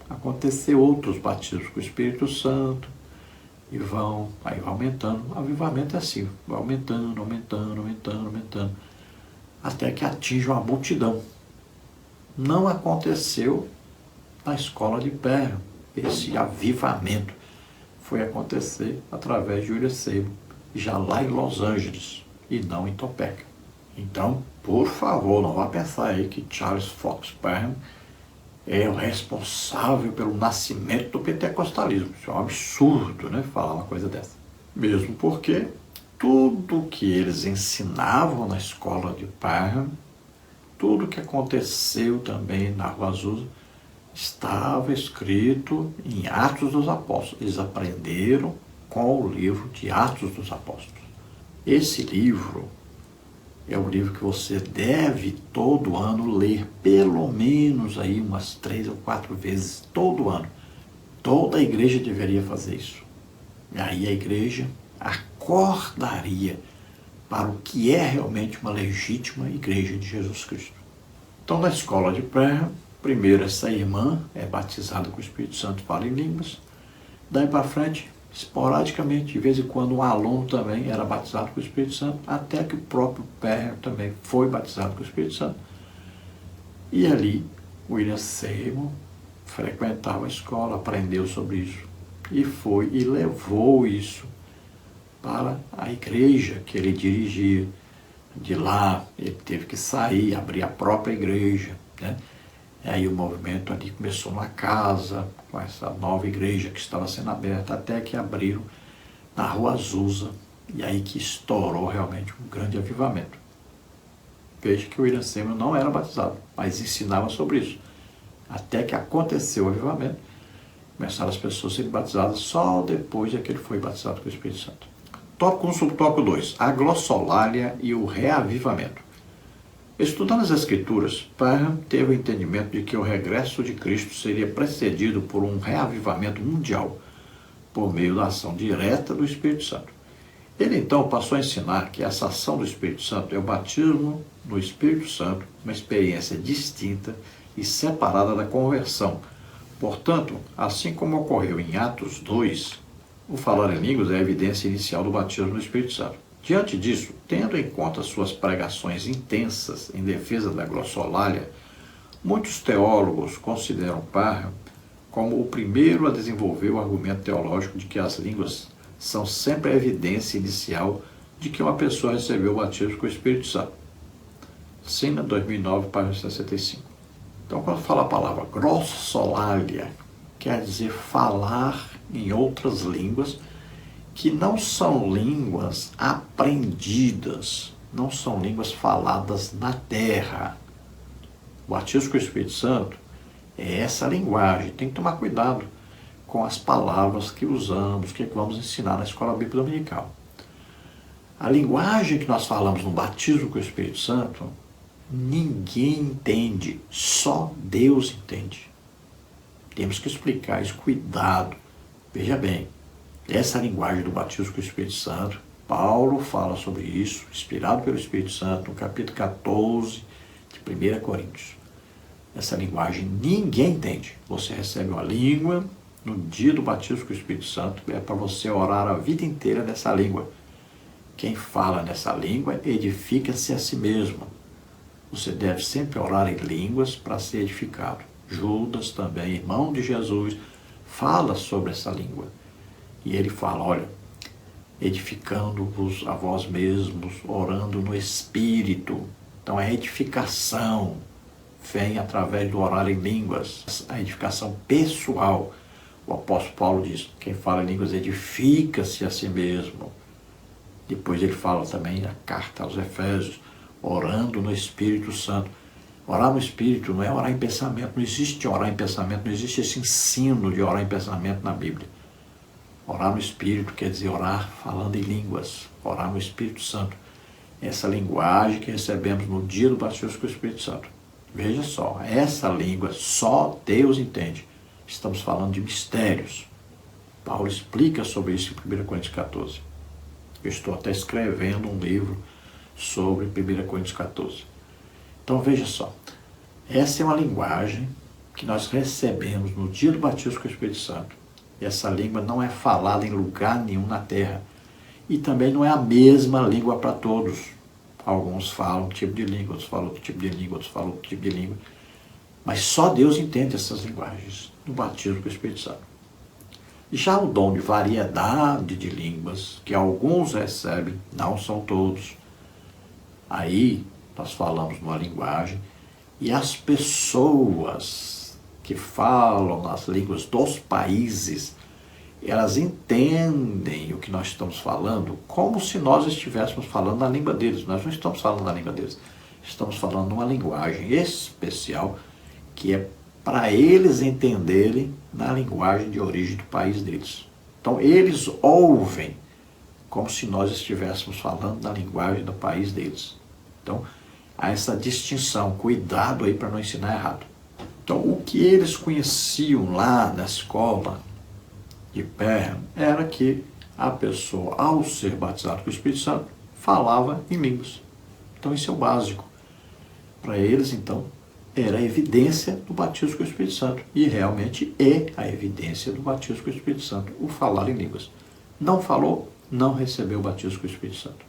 a acontecer outros batismos com o Espírito Santo, e aí vai aumentando. O avivamento é assim, vai aumentando, até que atinge uma multidão. Não aconteceu na escola de Parham. Esse avivamento foi acontecer através de William Seymour, já lá em Los Angeles, e não em Topeka. Então, por favor, não vá pensar aí que Charles Fox Parham é o responsável pelo nascimento do pentecostalismo. Isso é um absurdo, né, falar uma coisa dessa. Mesmo porque tudo que eles ensinavam na escola de Parham, tudo que aconteceu também na Rua Azusa, estava escrito em Atos dos Apóstolos. Eles aprenderam com o livro de Atos dos Apóstolos. Esse livro é um livro que você deve todo ano ler, pelo menos aí umas 3 ou 4 vezes todo ano. Toda a igreja deveria fazer isso. E aí a igreja acordaria para o que é realmente uma legítima igreja de Jesus Cristo. Então, na escola de Parham, primeiro essa irmã é batizada com o Espírito Santo e fala em línguas. Daí para frente, esporadicamente, de vez em quando um aluno também era batizado com o Espírito Santo, até que o próprio Parham também foi batizado com o Espírito Santo. E ali, William Seymour frequentava a escola, aprendeu sobre isso, e foi e levou isso para a igreja que ele dirigia. De lá, ele teve que sair, abrir a própria igreja, né? E aí o movimento ali começou na casa, com essa nova igreja que estava sendo aberta, até que abriram na Rua Azusa, e aí que estourou realmente um grande avivamento. Veja que o William Seymour não era batizado, mas ensinava sobre isso. Até que aconteceu o avivamento, começaram as pessoas a serem batizadas só depois de que ele foi batizado com o Espírito Santo. Tópico 1, subtópico 2, a glossolalia e o reavivamento. Estudando as Escrituras, Parham teve o entendimento de que o regresso de Cristo seria precedido por um reavivamento mundial, por meio da ação direta do Espírito Santo. Ele então passou a ensinar que essa ação do Espírito Santo é o batismo no Espírito Santo, uma experiência distinta e separada da conversão. Portanto, assim como ocorreu em Atos 2, o falar em línguas é a evidência inicial do batismo no Espírito Santo. Diante disso, tendo em conta suas pregações intensas em defesa da glossolalia, muitos teólogos consideram Parham como o primeiro a desenvolver o argumento teológico de que as línguas são sempre a evidência inicial de que uma pessoa recebeu o batismo com o Espírito Santo. Sina, 2009, página 65. Então, quando fala a palavra glossolalia, quer dizer falar em outras línguas que não são línguas aprendidas, não são línguas faladas na terra. O batismo com o Espírito Santo é essa linguagem. Tem que tomar cuidado com as palavras que usamos, o que vamos ensinar na escola bíblica dominical. A linguagem que nós falamos no batismo com o Espírito Santo, ninguém entende, só Deus entende. Temos que explicar isso, cuidado. Veja bem, essa linguagem do batismo com o Espírito Santo, Paulo fala sobre isso, inspirado pelo Espírito Santo, no capítulo 14 de 1 Coríntios. Essa linguagem ninguém entende. Você recebe uma língua no dia do batismo com o Espírito Santo, é para você orar a vida inteira nessa língua. Quem fala nessa língua edifica-se a si mesmo. Você deve sempre orar em línguas para ser edificado. Judas também, irmão de Jesus, fala sobre essa língua. E ele fala, olha, edificando-vos a vós mesmos, orando no Espírito. Então a edificação vem através do orar em línguas, a edificação pessoal. O apóstolo Paulo diz, quem fala em línguas edifica-se a si mesmo. Depois ele fala também na carta aos Efésios, orando no Espírito Santo. Orar no Espírito não é orar em pensamento, não existe orar em pensamento, não existe esse ensino de orar em pensamento na Bíblia. Orar no Espírito quer dizer orar falando em línguas, orar no Espírito Santo. Essa linguagem que recebemos no dia do batismo com o Espírito Santo. Veja só, essa língua só Deus entende. Estamos falando de mistérios. Paulo explica sobre isso em 1 Coríntios 14. Eu estou até escrevendo um livro sobre 1 Coríntios 14. Então veja só, essa é uma linguagem que nós recebemos no dia do batismo com o Espírito Santo. E essa língua não é falada em lugar nenhum na terra. E também não é a mesma língua para todos. Alguns falam um tipo de língua, outros falam outro tipo de língua, outros falam outro tipo de língua. Mas só Deus entende essas linguagens no batismo com o Espírito Santo. Já o dom de variedade de línguas, que alguns recebem, não são todos. Aí nós falamos numa linguagem e as pessoas que falam nas línguas dos países, elas entendem o que nós estamos falando como se nós estivéssemos falando na língua deles. Nós não estamos falando na língua deles. Estamos falando numa linguagem especial que é para eles entenderem na linguagem de origem do país deles. Então, eles ouvem como se nós estivéssemos falando na linguagem do país deles. Então, há essa distinção, cuidado aí para não ensinar errado. Então, o que eles conheciam lá na escola de Pérgamo era que a pessoa, ao ser batizada com o Espírito Santo, falava em línguas. Então, isso é o básico. Para eles, então, era a evidência do batismo com o Espírito Santo. E realmente é a evidência do batismo com o Espírito Santo, o falar em línguas. Não falou, não recebeu o batismo com o Espírito Santo.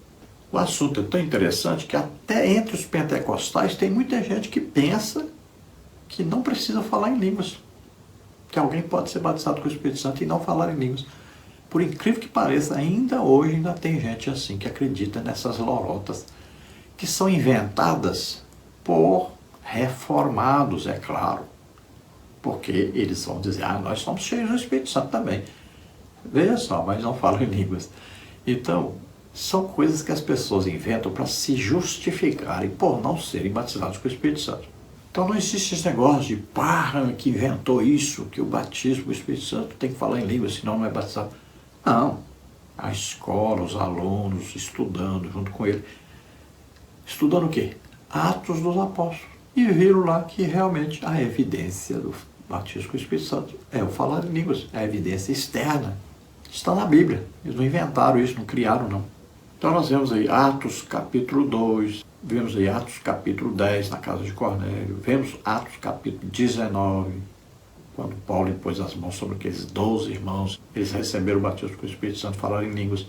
O assunto é tão interessante que até entre os pentecostais tem muita gente que pensa que não precisa falar em línguas. Que alguém pode ser batizado com o Espírito Santo e não falar em línguas. Por incrível que pareça, ainda hoje ainda tem gente assim que acredita nessas lorotas que são inventadas por reformados, é claro. Porque eles vão dizer, nós somos cheios do Espírito Santo também. Veja só, mas não falam em línguas. Então, são coisas que as pessoas inventam para se justificarem por não serem batizados com o Espírito Santo. Então não existe esse negócio de que inventou isso, que o batismo com o Espírito Santo tem que falar em línguas, senão não é batizado. Não. A escola, os alunos, estudando junto com ele. Estudando o quê? Atos dos Apóstolos. E viram lá que realmente a evidência do batismo com o Espírito Santo é o falar em línguas, é a evidência externa. Está na Bíblia. Eles não inventaram isso, não criaram, não. Então nós vemos aí Atos capítulo 2, vemos aí Atos capítulo 10 na casa de Cornélio, vemos Atos capítulo 19, quando Paulo impôs as mãos sobre aqueles 12 irmãos, eles receberam o batismo com o Espírito Santo, falaram em línguas.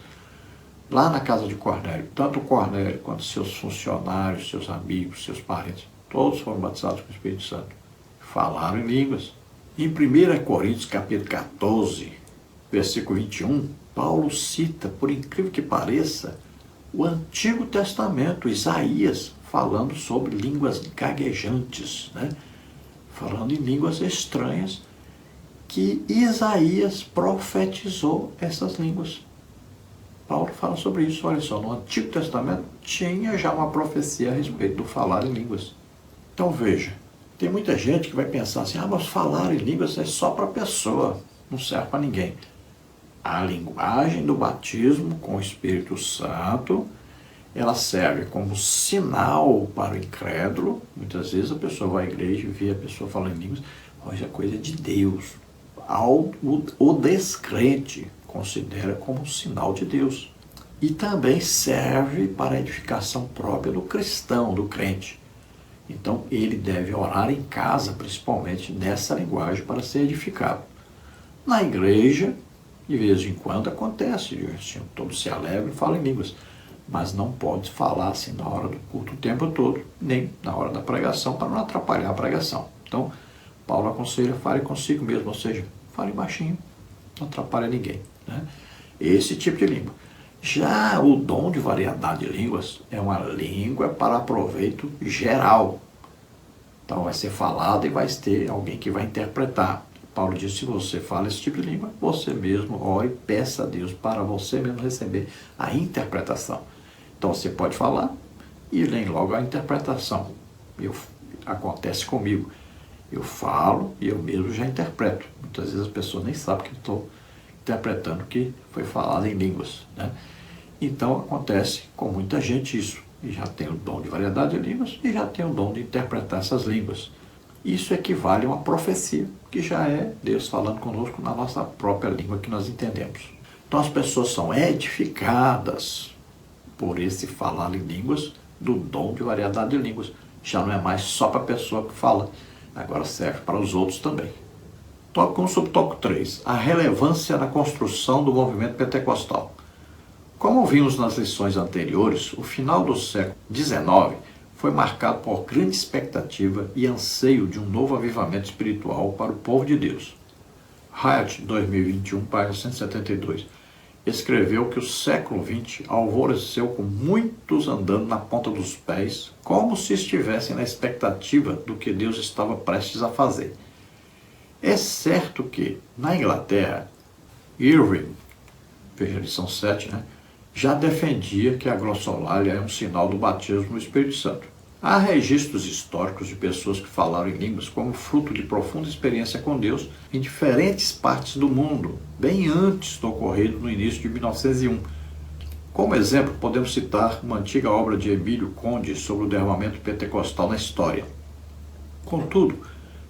Lá na casa de Cornélio, tanto Cornélio quanto seus funcionários, seus amigos, seus parentes, todos foram batizados com o Espírito Santo. Falaram em línguas. Em 1 Coríntios capítulo 14, versículo 21, Paulo cita, por incrível que pareça, o Antigo Testamento, Isaías, falando sobre línguas gaguejantes, né? Falando em línguas estranhas, que Isaías profetizou essas línguas. Paulo fala sobre isso, olha só, no Antigo Testamento tinha já uma profecia a respeito do falar em línguas. Então veja, Tem muita gente que vai pensar assim, mas falar em línguas é só para a pessoa, não serve para ninguém. A linguagem do batismo com o Espírito Santo, ela serve como sinal para o incrédulo. Muitas vezes a pessoa vai à igreja e vê a pessoa falando em línguas, mas é coisa de Deus. O descrente considera como um sinal de Deus. E também serve para a edificação própria do cristão, do crente. Então ele deve orar em casa, principalmente nessa linguagem, para ser edificado. Na igreja, de vez em quando acontece, todos se alegram e falam em línguas, mas não pode falar assim na hora do culto o tempo todo, nem na hora da pregação, para não atrapalhar a pregação. Então, Paulo aconselha, fale consigo mesmo, ou seja, fale baixinho, não atrapalha ninguém, né? Esse tipo de língua. Já o dom de variedade de línguas é uma língua para proveito geral. Então vai ser falado e vai ter alguém que vai interpretar. Paulo diz, se você fala esse tipo de língua, você mesmo ore e peça a Deus para você mesmo receber a interpretação. Então você pode falar e vem logo a interpretação. Acontece comigo. Eu falo e eu mesmo já interpreto. Muitas vezes as pessoas nem sabem que eu estou interpretando o que foi falado em línguas, né? Então acontece com muita gente isso. E já tem o dom de variedade de línguas e já tem o dom de interpretar essas línguas. Isso equivale a uma profecia, que já é Deus falando conosco na nossa própria língua que nós entendemos. Então as pessoas são edificadas por esse falar em línguas do dom de variedade de línguas. Já não é mais só para a pessoa que fala, agora serve para os outros também. Tópico 1, subtópico 3. A relevância na construção do movimento pentecostal. Como vimos nas lições anteriores, o final do século XIX foi marcado por grande expectativa e anseio de um novo avivamento espiritual para o povo de Deus. Hyatt, 2021, página 172, escreveu que o século XX alvoreceu com muitos andando na ponta dos pés, como se estivessem na expectativa do que Deus estava prestes a fazer. É certo que, na Inglaterra, Irving, veja a lição 7, já defendia que a glossolalia é um sinal do batismo no Espírito Santo. Há registros históricos de pessoas que falaram em línguas como fruto de profunda experiência com Deus em diferentes partes do mundo, bem antes do ocorrido no início de 1901. Como exemplo, podemos citar uma antiga obra de Emílio Conde sobre o derramamento pentecostal na história. Contudo,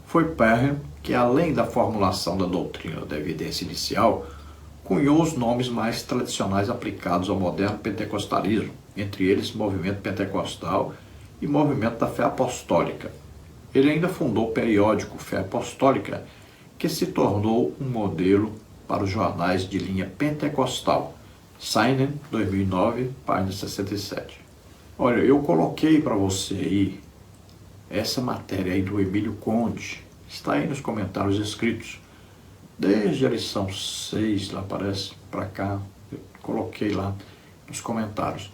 foi Perham que, além da formulação da doutrina da evidência inicial, cunhou os nomes mais tradicionais aplicados ao moderno pentecostalismo, entre eles movimento pentecostal e movimento da fé apostólica. Ele ainda fundou o periódico Fé Apostólica, que se tornou um modelo para os jornais de linha pentecostal. Seinen, 2009, página 67. Olha, eu coloquei para você aí essa matéria aí do Emílio Conde, está aí nos comentários escritos. Desde a lição 6, lá parece, para cá, eu coloquei lá nos comentários.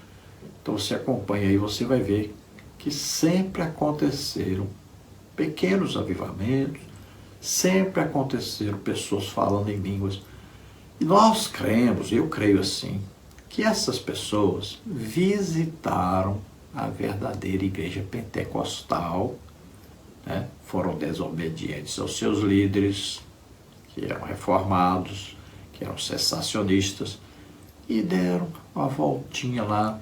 Então você acompanha aí, você vai ver que sempre aconteceram pequenos avivamentos, sempre aconteceram pessoas falando em línguas. E nós cremos, eu creio assim, que essas pessoas visitaram a verdadeira igreja pentecostal, foram desobedientes aos seus líderes, que eram reformados, que eram cessacionistas, e deram uma voltinha lá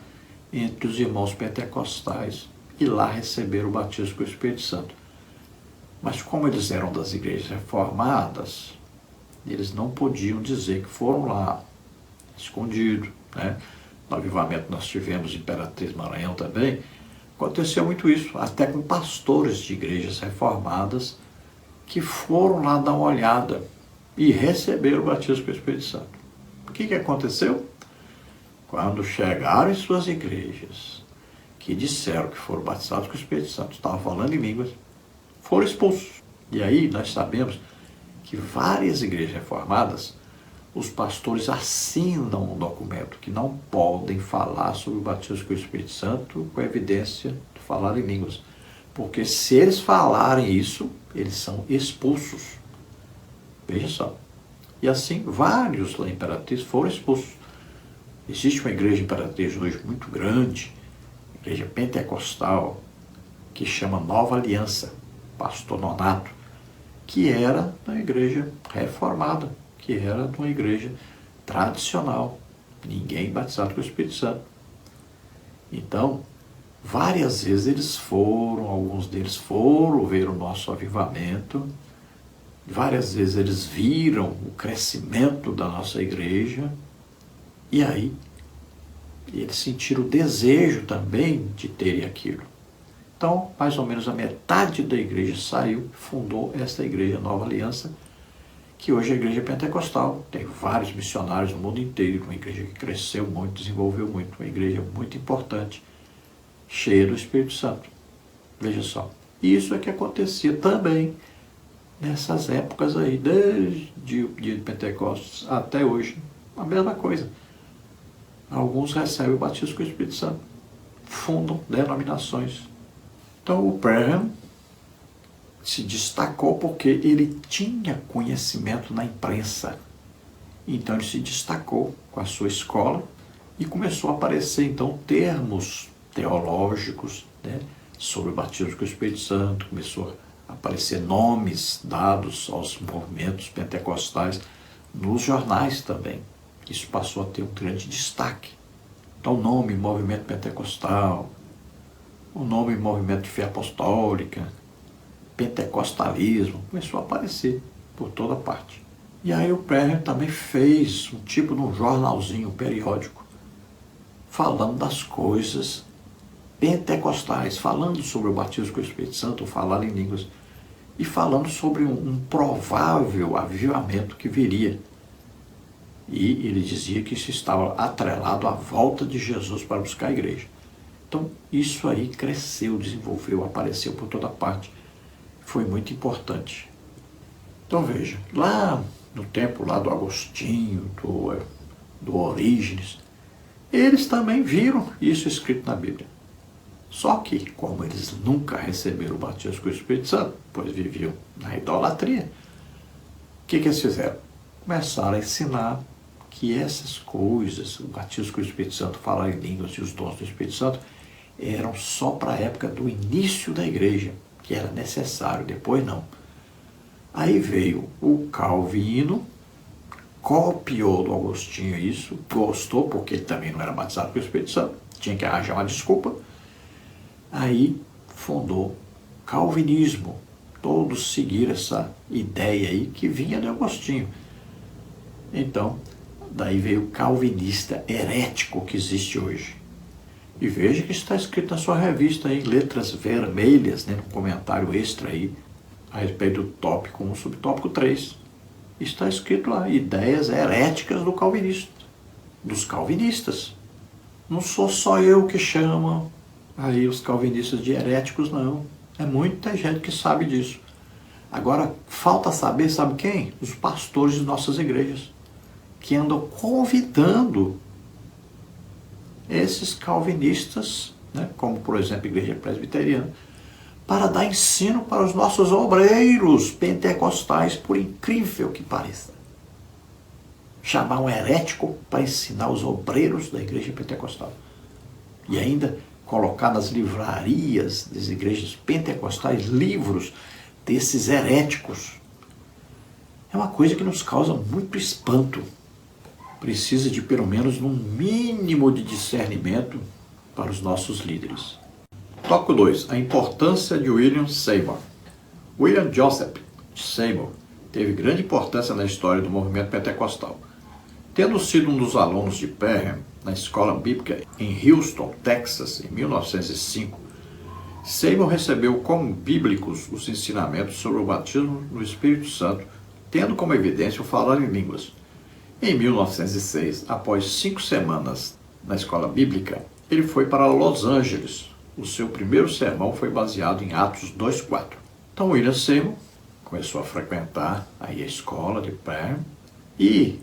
entre os irmãos pentecostais e lá receberam o batismo com o Espírito Santo. Mas como eles eram das igrejas reformadas, eles não podiam dizer que foram lá, escondido, No avivamento nós tivemos Imperatriz Maranhão também, aconteceu muito isso, até com pastores de igrejas reformadas que foram lá dar uma olhada e receberam o batismo com o Espírito Santo. O que aconteceu? Quando chegaram em suas igrejas, que disseram que foram batizados com o Espírito Santo, estavam falando em línguas, foram expulsos. E aí nós sabemos que várias igrejas reformadas, os pastores assinam um documento que não podem falar sobre o batismo com o Espírito Santo com evidência de falar em línguas. Porque se eles falarem isso, eles são expulsos. Veja só. E assim, vários lá em Imperatriz foram expulsos. Existe uma igreja em Imperatriz hoje muito grande, igreja pentecostal, que chama Nova Aliança. pastor Nonato, que era da igreja reformada, que era de uma igreja tradicional, ninguém batizado com o Espírito Santo. Então, várias vezes alguns deles foram ver o nosso avivamento, várias vezes eles viram o crescimento da nossa igreja, e aí eles sentiram o desejo também de terem aquilo. Então, mais ou menos a metade da igreja saiu, fundou esta igreja Nova Aliança, que hoje é a igreja pentecostal. Tem vários missionários no mundo inteiro, uma igreja que cresceu muito, desenvolveu muito, uma igreja muito importante, cheia do Espírito Santo. Veja só. Isso é que acontecia também nessas épocas aí, desde o dia de Pentecostes até hoje. A mesma coisa. Alguns recebem o batismo com o Espírito Santo, fundam denominações. Então o Branham se destacou porque ele tinha conhecimento na imprensa. Então ele se destacou com a sua escola e começou a aparecer então termos teológicos, né, sobre o batismo com o Espírito Santo. Começou a aparecer nomes dados aos movimentos pentecostais nos jornais também. Isso passou a ter um grande destaque. Então o nome Movimento Pentecostal, o nome Movimento de Fé Apostólica, Pentecostalismo, começou a aparecer por toda parte. E aí o Branham também fez um tipo de um jornalzinho, um periódico, falando das coisas pentecostais, falando sobre o batismo com o Espírito Santo, falar em línguas, e falando sobre um provável avivamento que viria. E ele dizia que isso estava atrelado à volta de Jesus para buscar a igreja. Então, isso aí cresceu, desenvolveu, apareceu por toda parte. Foi muito importante. Então, veja, lá no tempo lá do Agostinho, do Orígenes, eles também viram isso escrito na Bíblia. Só que, como eles nunca receberam o batismo com o Espírito Santo, pois viviam na idolatria, o que eles fizeram? Começaram a ensinar que essas coisas, o batismo com o Espírito Santo, falar em línguas e os dons do Espírito Santo, eram só para a época do início da igreja, que era necessário, depois não. Aí veio o Calvino, copiou do Agostinho isso, gostou, porque ele também não era batizado com o Espírito Santo, tinha que arranjar uma desculpa. Aí fundou o calvinismo. Todos seguiram essa ideia aí que vinha do Agostinho. Então, daí veio o calvinista herético que existe hoje. E veja que está escrito na sua revista em letras vermelhas, né, no comentário extra aí, a respeito do tópico 1, subtópico 3. Está escrito lá, ideias heréticas do calvinista, dos calvinistas. Não sou só eu que chamo aí os calvinistas de heréticos, não. É muita gente que sabe disso. Agora, falta saber, sabe quem? Os pastores de nossas igrejas, que andam convidando esses calvinistas, né, como por exemplo a igreja presbiteriana, para dar ensino para os nossos obreiros pentecostais, por incrível que pareça. Chamar um herético para ensinar os obreiros da igreja pentecostal. E ainda colocar nas livrarias das igrejas pentecostais livros desses heréticos. É uma coisa que nos causa muito espanto. Precisa de pelo menos um mínimo de discernimento para os nossos líderes. Tópico 2. A importância de William Seymour. William Joseph Seymour teve grande importância na história do movimento pentecostal. Tendo sido um dos alunos de Branham na escola bíblica em Houston, Texas, em 1905, Seymour recebeu como bíblicos os ensinamentos sobre o batismo no Espírito Santo, tendo como evidência o falar em línguas. Em 1906, após 5 semanas na escola bíblica, ele foi para Los Angeles. O seu primeiro sermão foi baseado em Atos 2:4. Então William Seymour começou a frequentar aí a escola de Branham e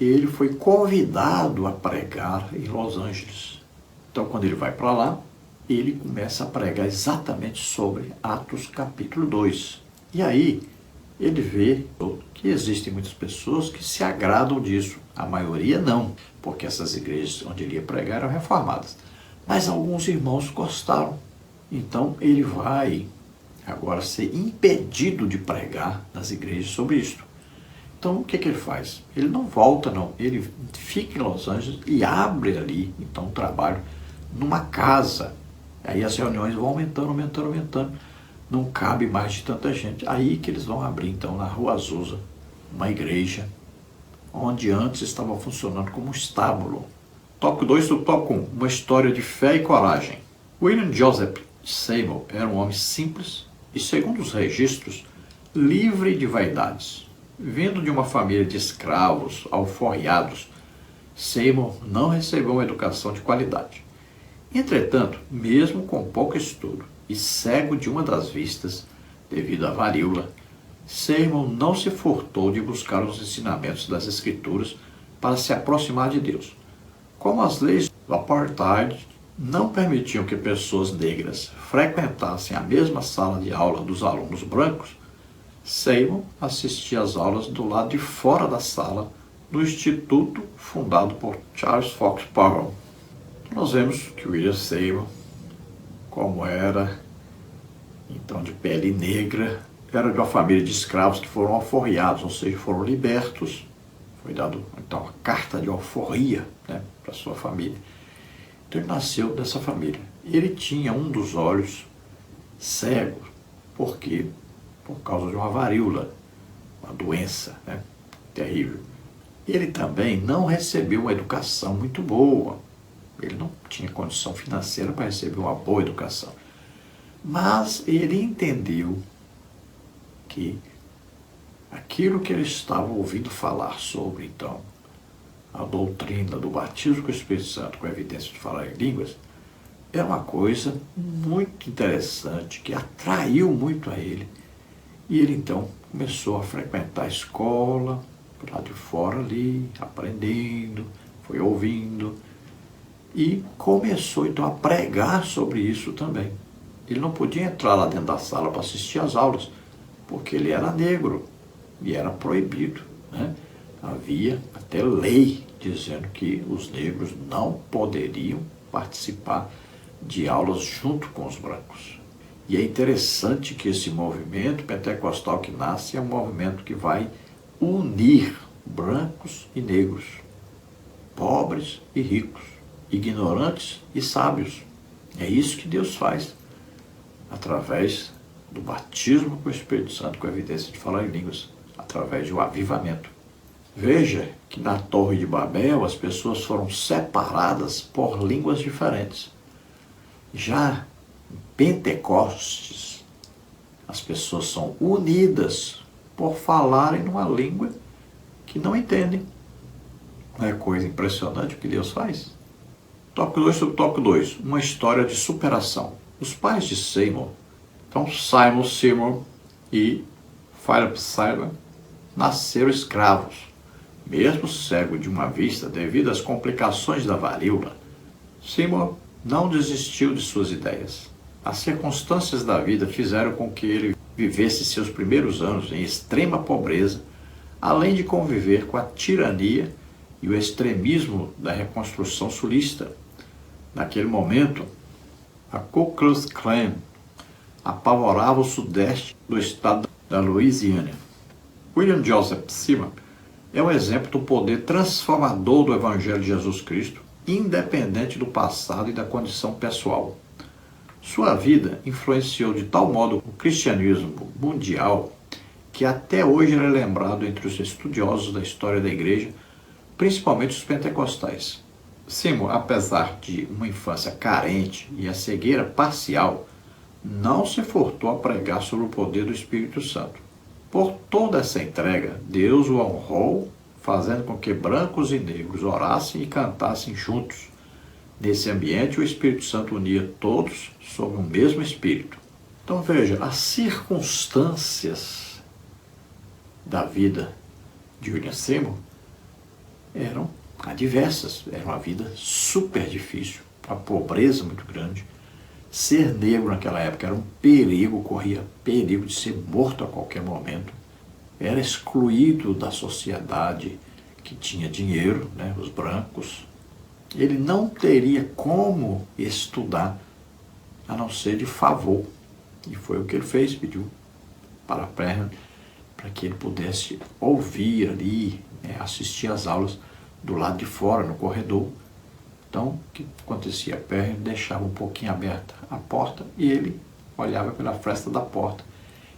ele foi convidado a pregar em Los Angeles. Então quando ele vai para lá, ele começa a pregar exatamente sobre Atos capítulo 2. E aí ele vê que existem muitas pessoas que se agradam disso. A maioria não, porque essas igrejas onde ele ia pregar eram reformadas. Mas alguns irmãos gostaram. Então ele vai agora ser impedido de pregar nas igrejas sobre isso. Então, o que ele faz? Ele não volta, não. Ele fica em Los Angeles e abre ali, então, um trabalho numa casa. Aí as reuniões vão aumentando, aumentando, aumentando. Não cabe mais de tanta gente. Aí que eles vão abrir, então, na Rua Azusa, uma igreja, onde antes estava funcionando como um estábulo. Tópico 2 do tópico 1. Uma história de fé e coragem. William Joseph Seymour era um homem simples e, segundo os registros, livre de vaidades. Vindo de uma família de escravos alforriados, Seymour não recebeu uma educação de qualidade. Entretanto, mesmo com pouco estudo e cego de uma das vistas, devido à varíola, Seymour não se furtou de buscar os ensinamentos das Escrituras para se aproximar de Deus. Como as leis do apartheid não permitiam que pessoas negras frequentassem a mesma sala de aula dos alunos brancos, Seymour assistia às aulas do lado de fora da sala do instituto fundado por Charles Fox Parham. Nós vemos que William Seymour, como era então de pele negra, era de uma família de escravos que foram alforriados, ou seja, foram libertos. Foi dado então a carta de alforria, né, para sua família. Então ele nasceu dessa família. Ele tinha um dos olhos cego, porque por causa de uma varíola, uma doença, né, terrível. Ele também não recebeu uma educação muito boa. Ele não tinha condição financeira para receber uma boa educação. Mas ele entendeu que aquilo que ele estava ouvindo falar sobre, então, a doutrina do batismo com o Espírito Santo, com a evidência de falar em línguas, era uma coisa muito interessante, que atraiu muito a ele. E ele, então, começou a frequentar a escola, lá de fora ali, aprendendo, foi ouvindo, e começou, então, a pregar sobre isso também. Ele não podia entrar lá dentro da sala para assistir às aulas, porque ele era negro e era proibido, né? Havia até lei dizendo que os negros não poderiam participar de aulas junto com os brancos. E é interessante que esse movimento pentecostal que nasce é um movimento que vai unir brancos e negros, pobres e ricos, ignorantes e sábios. É isso que Deus faz, através do batismo com o Espírito Santo, com a evidência de falar em línguas, através do avivamento. Veja que na Torre de Babel as pessoas foram separadas por línguas diferentes. Já em Pentecostes, as pessoas são unidas por falarem numa língua que não entendem. Não é coisa impressionante o que Deus faz? Tópico 2 sobre tópico 2. Uma história de superação. Os pais de Seymour, então Simon Seymour e Philip Seymour, nasceram escravos. Mesmo cego de uma vista devido às complicações da varíola, Seymour não desistiu de suas ideias. As circunstâncias da vida fizeram com que ele vivesse seus primeiros anos em extrema pobreza, além de conviver com a tirania e o extremismo da reconstrução sulista. Naquele momento, a Ku Klux Klan apavorava o sudeste do estado da Louisiana. William Joseph Seymour é um exemplo do poder transformador do Evangelho de Jesus Cristo, independente do passado e da condição pessoal. Sua vida influenciou de tal modo o cristianismo mundial que até hoje ele é lembrado entre os estudiosos da história da igreja, principalmente os pentecostais. Seymour, apesar de uma infância carente e a cegueira parcial, não se furtou a pregar sobre o poder do Espírito Santo. Por toda essa entrega, Deus o honrou, fazendo com que brancos e negros orassem e cantassem juntos. Nesse ambiente, o Espírito Santo unia todos sob o mesmo Espírito. Então veja, as circunstâncias da vida de William Seymour eram adversas, era uma vida super difícil, uma pobreza muito grande. Ser negro naquela época era um perigo, corria perigo de ser morto a qualquer momento. Era excluído da sociedade que tinha dinheiro, né, os brancos. Ele não teria como estudar, a não ser de favor. E foi o que ele fez, pediu para Perham para que ele pudesse ouvir ali, assistir às aulas do lado de fora, no corredor. Então, o que acontecia? Perham deixava um pouquinho aberta a porta e ele olhava pela fresta da porta.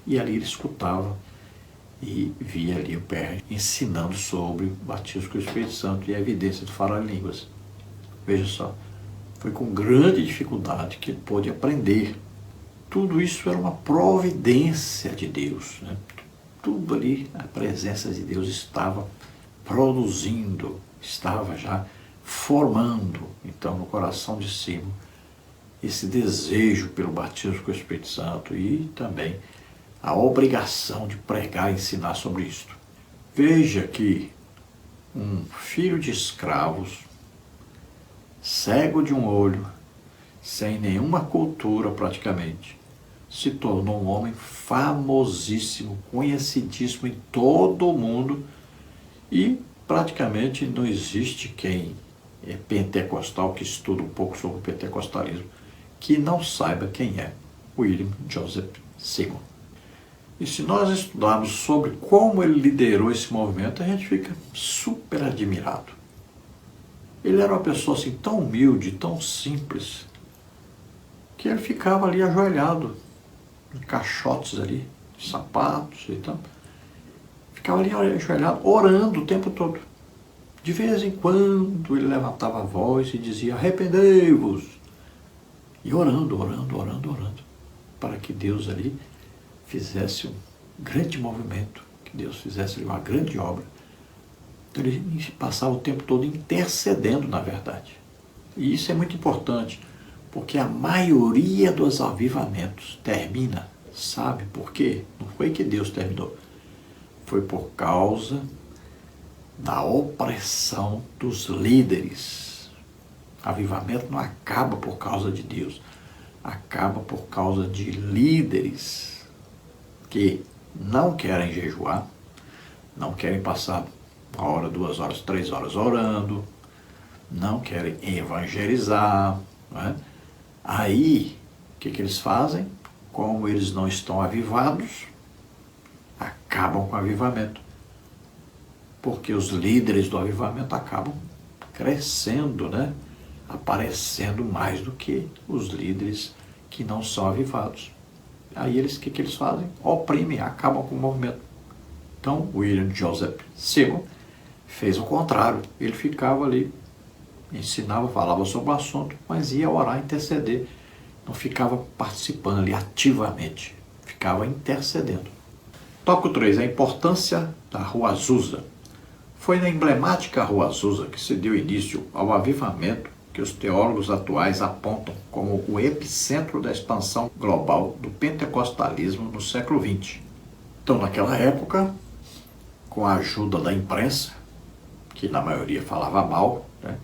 E ali ele escutava e via ali o Perham ensinando sobre o batismo com o Espírito Santo e a evidência do falar em línguas. Veja só, foi com grande dificuldade que ele pôde aprender. Tudo isso era uma providência de Deus, né? Tudo ali, a presença de Deus estava produzindo, estava já formando, então, no coração de Simão, esse desejo pelo batismo com o Espírito Santo e também a obrigação de pregar e ensinar sobre isto. Veja que um filho de escravos, cego de um olho, sem nenhuma cultura praticamente, se tornou um homem famosíssimo, conhecidíssimo em todo o mundo e praticamente não existe quem é pentecostal, que estuda um pouco sobre o pentecostalismo, que não saiba quem é William Joseph Seymour. E se nós estudarmos sobre como ele liderou esse movimento, a gente fica super admirado. Ele era uma pessoa assim tão humilde, tão simples, que ele ficava ali ajoelhado, em caixotes ali, sapatos e tal. Ficava ali ajoelhado, orando o tempo todo. De vez em quando ele levantava a voz e dizia, arrependei-vos. E orando, para que Deus ali fizesse um grande movimento, que Deus fizesse ali uma grande obra. Então ele passava o tempo todo intercedendo, na verdade. E isso é muito importante, porque a maioria dos avivamentos termina, sabe por quê? Não foi que Deus terminou, foi por causa da opressão dos líderes. Avivamento não acaba por causa de Deus, acaba por causa de líderes que não querem jejuar, não querem passar 1 hora, 2 horas, 3 horas orando, não querem evangelizar, né? Aí, o que eles fazem? Como eles não estão avivados, acabam com o avivamento. Porque os líderes do avivamento acabam crescendo, né? Aparecendo mais do que os líderes que não são avivados. Aí eles, o que eles fazem? Oprimem, acabam com o movimento. Então, William Joseph Seymour fez o contrário. Ele ficava ali, ensinava, falava sobre o assunto, mas ia orar, interceder. Não ficava participando ali ativamente, ficava intercedendo. Tópico 3, a importância da Rua Azusa. Foi na emblemática Rua Azusa que se deu início ao avivamento que os teólogos atuais apontam como o epicentro da expansão global do pentecostalismo no século XX. Então, naquela época, com a ajuda da imprensa, que na maioria falava mal, né?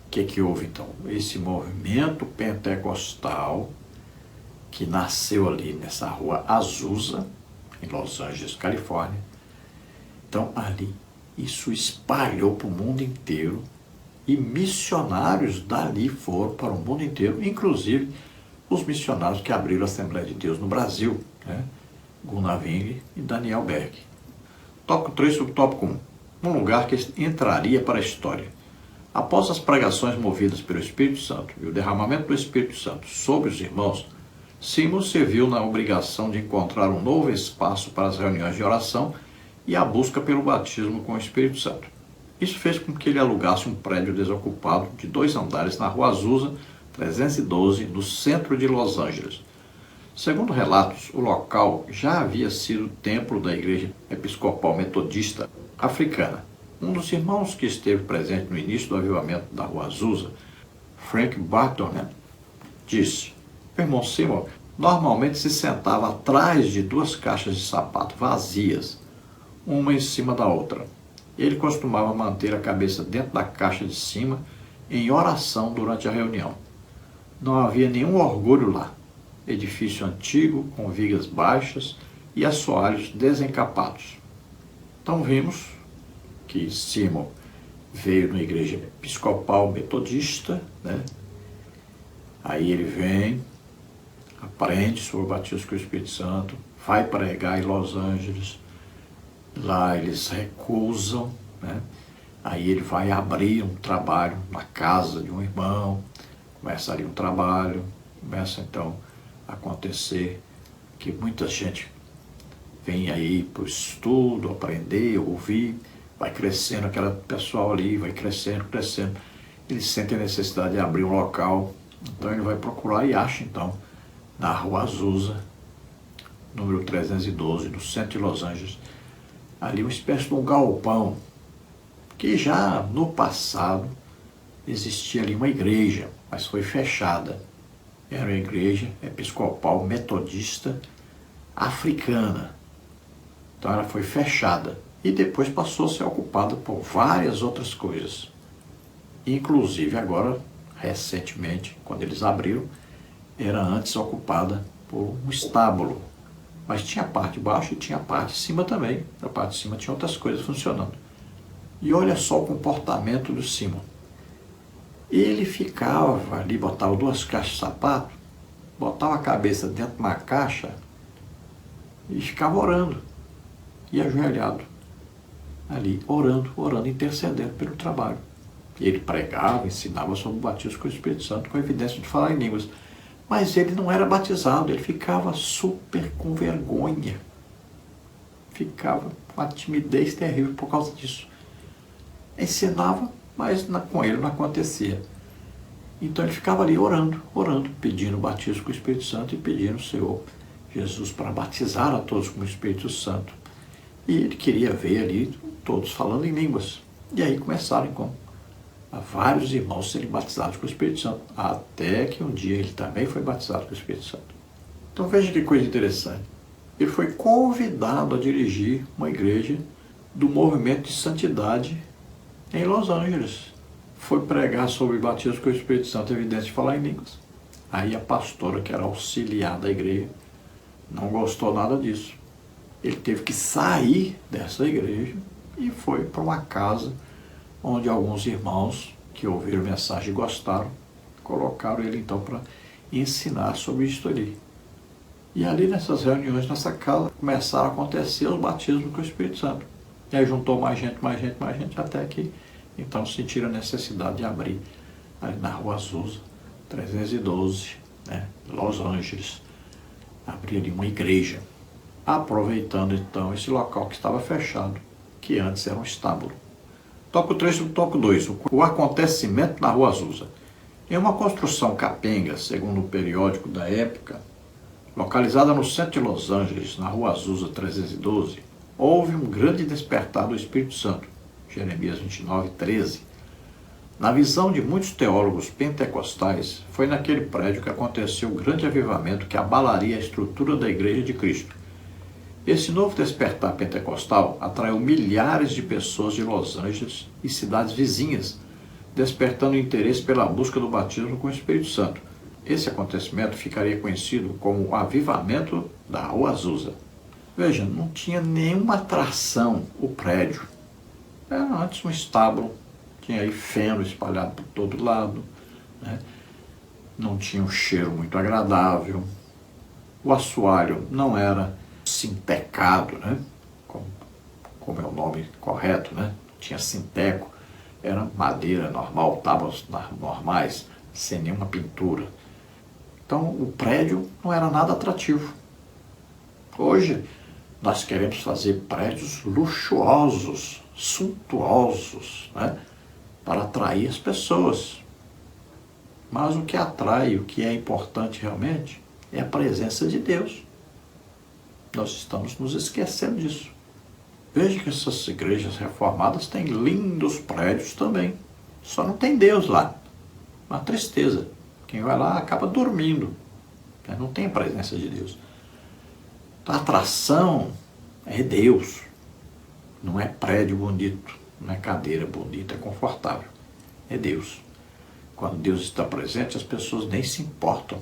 O que houve então? Esse movimento pentecostal que nasceu ali nessa Rua Azusa, em Los Angeles, Califórnia. Então, ali, isso espalhou para o mundo inteiro e missionários dali foram para o mundo inteiro, inclusive os missionários que abriram a Assembleia de Deus no Brasil, né? Gunnar Wingre e Daniel Berg. Tópico 3, subtópico 1. Um lugar que entraria para a história. Após as pregações movidas pelo Espírito Santo e o derramamento do Espírito Santo sobre os irmãos, Seymour se viu na obrigação de encontrar um novo espaço para as reuniões de oração e a busca pelo batismo com o Espírito Santo. Isso fez com que ele alugasse um prédio desocupado de 2 andares na Rua Azusa 312, no centro de Los Angeles. Segundo relatos, o local já havia sido templo da Igreja Episcopal Metodista Africana. Um dos irmãos que esteve presente no início do avivamento da Rua Azusa, Frank Barton, disse: o irmão Seymour normalmente se sentava atrás de 2 caixas de sapato vazias, uma em cima da outra. Ele costumava manter a cabeça dentro da caixa de cima em oração durante a reunião. Não havia nenhum orgulho lá. Edifício antigo, com vigas baixas e assoalhos desencapados. Então vimos que Seymour veio na Igreja Episcopal Metodista, né? Aí ele vem, aprende sobre o batismo com o Espírito Santo, vai pregar em Los Angeles, lá eles recusam, né? Aí ele vai abrir um trabalho na casa de um irmão, começa ali um trabalho, começa então a acontecer que muita gente vem aí para o estudo, aprender, ouvir, vai crescendo aquela pessoal ali, vai crescendo, crescendo. Ele sente a necessidade de abrir um local, então ele vai procurar e acha então, na Rua Azusa, número 312, no centro de Los Angeles, ali uma espécie de um galpão, que já no passado existia ali uma igreja, mas foi fechada. Era uma igreja episcopal metodista africana. Então ela foi fechada e depois passou a ser ocupada por várias outras coisas. Inclusive agora, recentemente, quando eles abriram, era antes ocupada por um estábulo. Mas tinha a parte de baixo e tinha a parte de cima também. Na parte de cima tinha outras coisas funcionando. E olha só o comportamento do Simon. Ele ficava ali, botava 2 caixas de sapato, botava a cabeça dentro de uma caixa e ficava orando. E ajoelhado ali, orando, intercedendo pelo trabalho. E ele pregava, ensinava sobre o batismo com o Espírito Santo, com a evidência de falar em línguas. Mas ele não era batizado, ele ficava super com vergonha. Ficava com uma timidez terrível por causa disso. Ensinava, mas com ele não acontecia. Então ele ficava ali orando, pedindo o batismo com o Espírito Santo e pedindo o Senhor Jesus para batizar a todos com o Espírito Santo. E ele queria ver ali todos falando em línguas. E aí começaram então a vários irmãos serem batizados com o Espírito Santo, até que um dia ele também foi batizado com o Espírito Santo. Então veja que coisa interessante. Ele foi convidado a dirigir uma igreja do movimento de santidade em Los Angeles. Foi pregar sobre batismo com o Espírito Santo, evidência de falar em línguas. Aí a pastora, que era auxiliar da igreja, não gostou nada disso. Ele teve que sair dessa igreja e foi para uma casa onde alguns irmãos que ouviram a mensagem e gostaram, colocaram ele então para ensinar sobre isso ali. E ali nessas reuniões, nessa casa, começaram a acontecer os batismos com o Espírito Santo. E aí juntou mais gente, até que então sentiram a necessidade de abrir ali na Rua Azusa, 312, né, Los Angeles, abrir ali uma igreja, aproveitando então esse local que estava fechado, que antes era um estábulo. Tópico 3 sobre o tópico 2, o acontecimento na Rua Azusa. Em uma construção capenga, segundo o periódico da época, localizada no centro de Los Angeles, na Rua Azusa 312, houve um grande despertar do Espírito Santo, Jeremias 29, 13. Na visão de muitos teólogos pentecostais, foi naquele prédio que aconteceu o grande avivamento que abalaria a estrutura da Igreja de Cristo. Esse novo despertar pentecostal atraiu milhares de pessoas de Los Angeles e cidades vizinhas, despertando interesse pela busca do batismo com o Espírito Santo. Esse acontecimento ficaria conhecido como o avivamento da Rua Azusa. Veja, não tinha nenhuma atração o prédio. Era antes um estábulo, tinha aí feno espalhado por todo lado, né? Não tinha um cheiro muito agradável. O assoalho não era sintecado, né? Como é o nome correto, né? Tinha sinteco, era madeira normal, tábuas normais, sem nenhuma pintura. Então o prédio não era nada atrativo. Hoje nós queremos fazer prédios luxuosos, suntuosos, né? Para atrair as pessoas. Mas o que atrai, o que é importante realmente, é a presença de Deus. Nós estamos nos esquecendo disso. Veja que essas igrejas reformadas têm lindos prédios também. Só não tem Deus lá. Uma tristeza. Quem vai lá acaba dormindo. Não tem a presença de Deus. Então, a atração é Deus. Não é prédio bonito. Não é cadeira bonita, é confortável. É Deus. Quando Deus está presente, as pessoas nem se importam.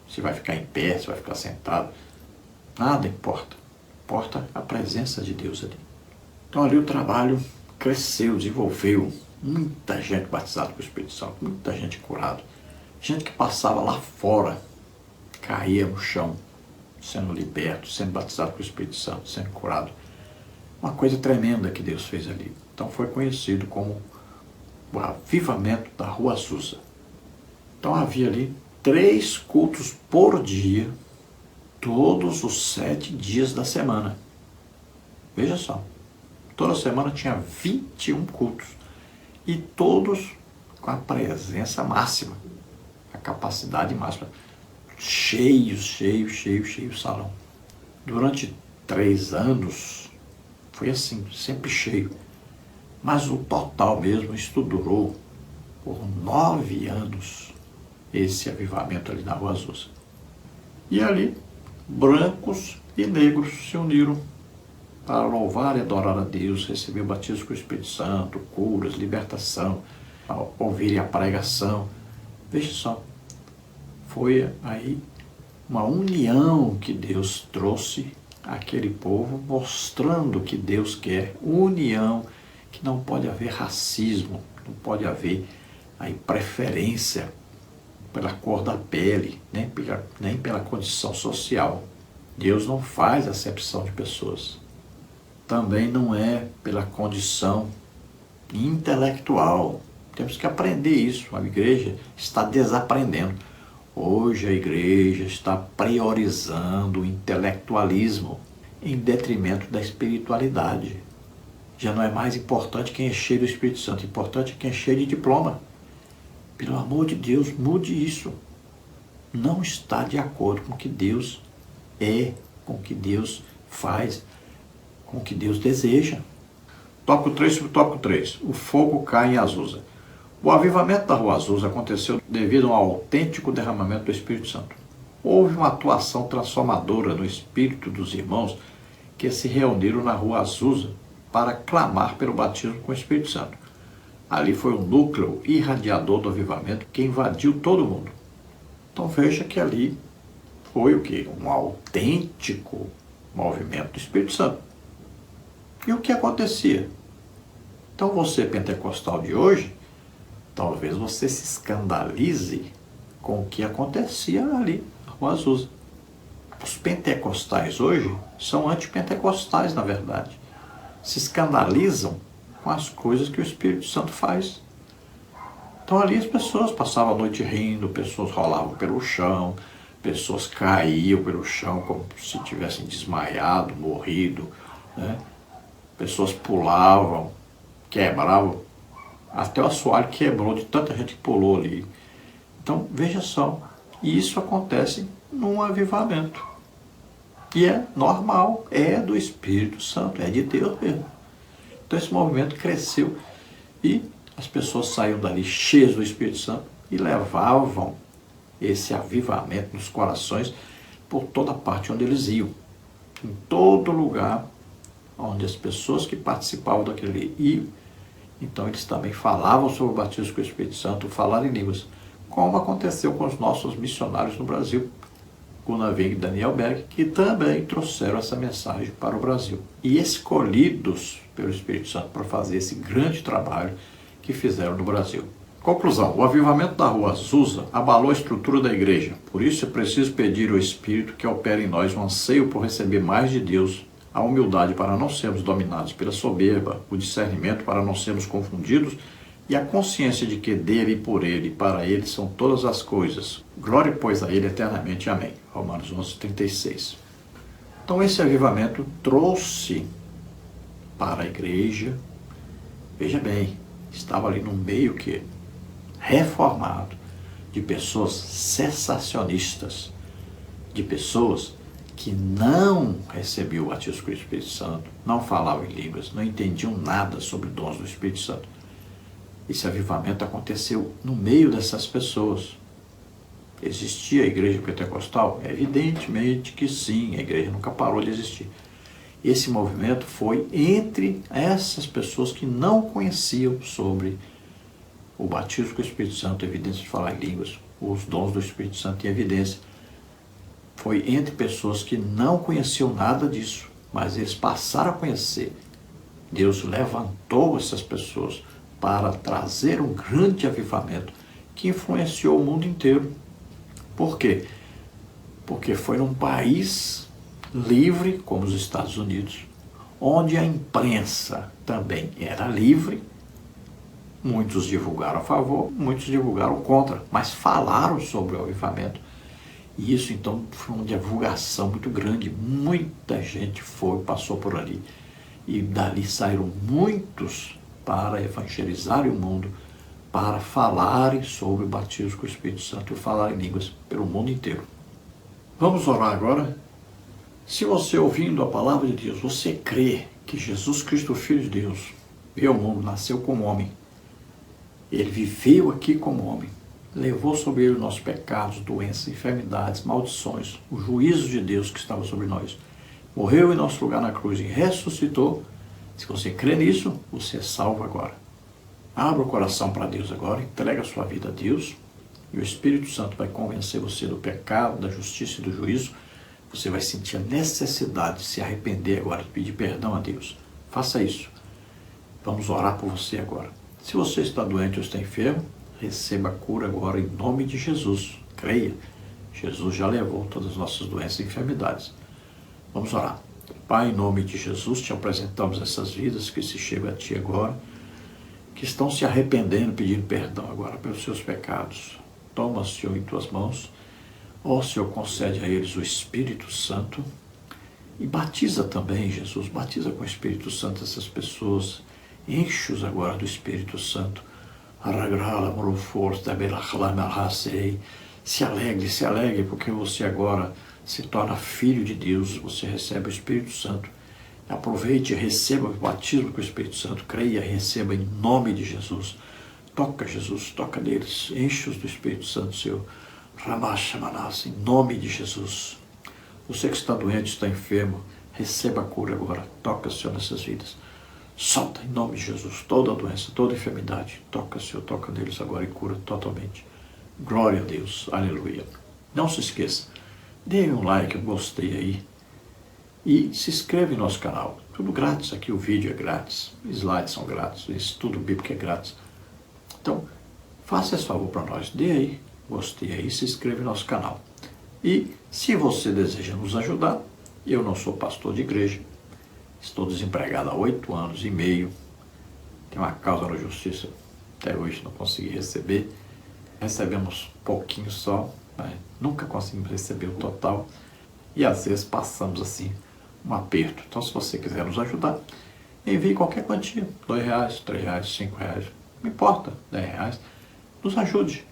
Se vai ficar em pé, se vai ficar sentado. Nada importa. Importa a presença de Deus ali. Então ali o trabalho cresceu, desenvolveu. Muita gente batizada com o Espírito Santo, muita gente curada. Gente que passava lá fora, caía no chão, sendo liberto, sendo batizado com o Espírito Santo, sendo curado. Uma coisa tremenda que Deus fez ali. Então foi conhecido como o avivamento da Rua Azusa. Então havia ali 3 cultos por dia, todos os 7 dias da semana. Veja só, toda semana tinha 21 cultos e todos com a presença máxima, a capacidade máxima. Cheio o salão. Durante 3 anos foi assim, sempre cheio. Mas o total mesmo, isso durou por 9 anos, esse avivamento ali na Rua Azusa. E ali, brancos e negros se uniram para louvar e adorar a Deus, receber o batismo com o Espírito Santo, curas, libertação, ouvirem a pregação. Veja só, foi aí uma união que Deus trouxe àquele povo, mostrando que Deus quer união, que não pode haver racismo, não pode haver aí preferência pela cor da pele, nem pela condição social. Deus não faz acepção de pessoas. Também não é pela condição intelectual. Temos que aprender isso. A igreja está desaprendendo. Hoje a igreja está priorizando o intelectualismo em detrimento da espiritualidade. Já não é mais importante quem é cheio do Espírito Santo, importante é quem é cheio de diploma. Pelo amor de Deus, mude isso. Não está de acordo com o que Deus é, com o que Deus faz, com o que Deus deseja. Tópico 3 sobre tópico 3. O fogo cai em Azusa. O avivamento da Rua Azusa aconteceu devido a um autêntico derramamento do Espírito Santo. Houve uma atuação transformadora no espírito dos irmãos que se reuniram na Rua Azusa para clamar pelo batismo com o Espírito Santo. Ali foi um núcleo irradiador do avivamento que invadiu todo mundo. Então veja que ali foi o quê? Um autêntico movimento do Espírito Santo. E o que acontecia? Então você, pentecostal de hoje, talvez você se escandalize com o que acontecia ali na Rua Azusa. Os pentecostais hoje são antipentecostais, na verdade. Se escandalizam com as coisas que o Espírito Santo faz. Então ali as pessoas passavam a noite rindo, pessoas rolavam pelo chão, pessoas caíam pelo chão como se tivessem desmaiado, morrido, né? Pessoas pulavam, quebravam. Até o assoalho quebrou de tanta gente que pulou ali. Então, veja só, isso acontece num avivamento. E é normal, é do Espírito Santo, é de Deus mesmo. Então esse movimento cresceu e as pessoas saíam dali cheias do Espírito Santo e levavam esse avivamento nos corações por toda parte onde eles iam. Em todo lugar onde as pessoas que participavam daquele iam, então eles também falavam sobre o batismo com o Espírito Santo, falaram em línguas, como aconteceu com os nossos missionários no Brasil, Gunnar Wing e Daniel Berg, que também trouxeram essa mensagem para o Brasil. E escolhidos pelo Espírito Santo para fazer esse grande trabalho que fizeram no Brasil. Conclusão: o avivamento da Rua Azusa abalou a estrutura da igreja. Por isso é preciso pedir ao Espírito que opere em nós um anseio por receber mais de Deus, a humildade para não sermos dominados pela soberba, o discernimento para não sermos confundidos e a consciência de que dele, por ele e para ele são todas as coisas. Glória, pois, a ele eternamente. Amém. Romanos 11:36. Então esse avivamento trouxe para a igreja, veja bem, estava ali no meio que reformado, de pessoas cessacionistas, de pessoas que não recebiam o batismo com o Espírito Santo, não falavam em línguas, não entendiam nada sobre dons do Espírito Santo. Esse avivamento aconteceu no meio dessas pessoas. Existia a igreja pentecostal? Evidentemente que sim, a igreja nunca parou de existir. Esse movimento foi entre essas pessoas que não conheciam sobre o batismo com o Espírito Santo, a evidência de falar em línguas, os dons do Espírito Santo em evidência. Foi entre pessoas que não conheciam nada disso, mas eles passaram a conhecer. Deus levantou essas pessoas para trazer um grande avivamento que influenciou o mundo inteiro. Por quê? porque foi num país livre, como os Estados Unidos, onde a imprensa também era livre. Muitos divulgaram a favor, muitos divulgaram contra, mas falaram sobre o avivamento. E isso então foi uma divulgação muito grande. Muita gente passou por ali. E dali saíram muitos para evangelizarem o mundo, para falarem sobre o batismo com o Espírito Santo e falar em línguas pelo mundo inteiro. Vamos orar agora? Se você, ouvindo a palavra de Deus, você crê que Jesus Cristo, Filho de Deus, veio ao mundo, nasceu como homem, ele viveu aqui como homem, levou sobre ele os nossos pecados, doenças, enfermidades, maldições, o juízo de Deus que estava sobre nós, morreu em nosso lugar na cruz e ressuscitou. Se você crê nisso, você é salvo agora. Abra o coração para Deus agora, entrega a sua vida a Deus, e o Espírito Santo vai convencer você do pecado, da justiça e do juízo. Você vai sentir a necessidade de se arrepender agora, de pedir perdão a Deus. Faça isso. Vamos orar por você agora. Se você está doente ou está enfermo, receba a cura agora em nome de Jesus. Creia. Jesus já levou todas as nossas doenças e enfermidades. Vamos orar. Pai, em nome de Jesus, te apresentamos essas vidas que se chegam a Ti agora, que estão se arrependendo, pedindo perdão agora pelos seus pecados. Toma, Senhor, em Tuas mãos. Ó Senhor, concede a eles o Espírito Santo e batiza também, Jesus, batiza com o Espírito Santo essas pessoas, enche-os agora do Espírito Santo. Se alegre, porque você agora se torna filho de Deus, você recebe o Espírito Santo. Aproveite e receba o batismo com o Espírito Santo, creia e receba em nome de Jesus. Toca, Jesus, toca neles, enche-os do Espírito Santo, Senhor. Ramachamanas, em nome de Jesus. Você que está doente, está enfermo, receba a cura agora. Toca, Senhor, nessas vidas. Solta, em nome de Jesus, toda doença, toda enfermidade. Toca, Senhor, toca neles agora e cura totalmente. Glória a Deus, aleluia. Não se esqueça, dê um like, um gostei aí. E se inscreve no nosso canal. Tudo grátis aqui, o vídeo é grátis. Slides são grátis, o estudo bíblico é grátis. Então, faça esse favor para nós. Dê aí, gostei aí, se inscreve no nosso canal. E se você deseja nos ajudar, eu não sou pastor de igreja, estou desempregado há 8 anos e meio, tenho uma causa na justiça, até hoje não consegui receber, recebemos pouquinho só, mas nunca conseguimos receber o total, e às vezes passamos assim um aperto. Então, se você quiser nos ajudar, envie qualquer quantia, R$2, R$3, R$5, não importa, R$10, nos ajude.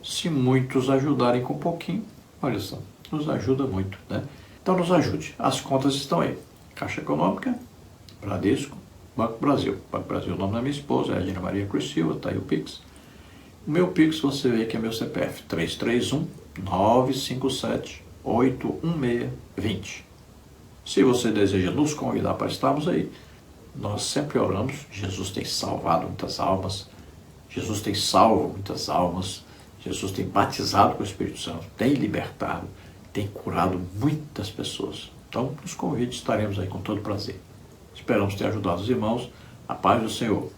Se muitos ajudarem com um pouquinho, olha só, nos ajuda muito, né? Então nos ajude. As contas estão aí. Caixa Econômica, Bradesco, Banco Brasil. Banco Brasil, o nome da minha esposa é Edna Maria Cruz Silva, está aí o Pix. O meu Pix, você vê que é meu CPF, 331-957-816-20. Se você deseja nos convidar para estarmos aí, nós sempre oramos. Jesus tem salvado muitas almas, Jesus tem salvo muitas almas, Jesus tem batizado com o Espírito Santo, tem libertado, tem curado muitas pessoas. Então, nos convide, estaremos aí com todo prazer. Esperamos ter ajudado os irmãos. A paz do Senhor.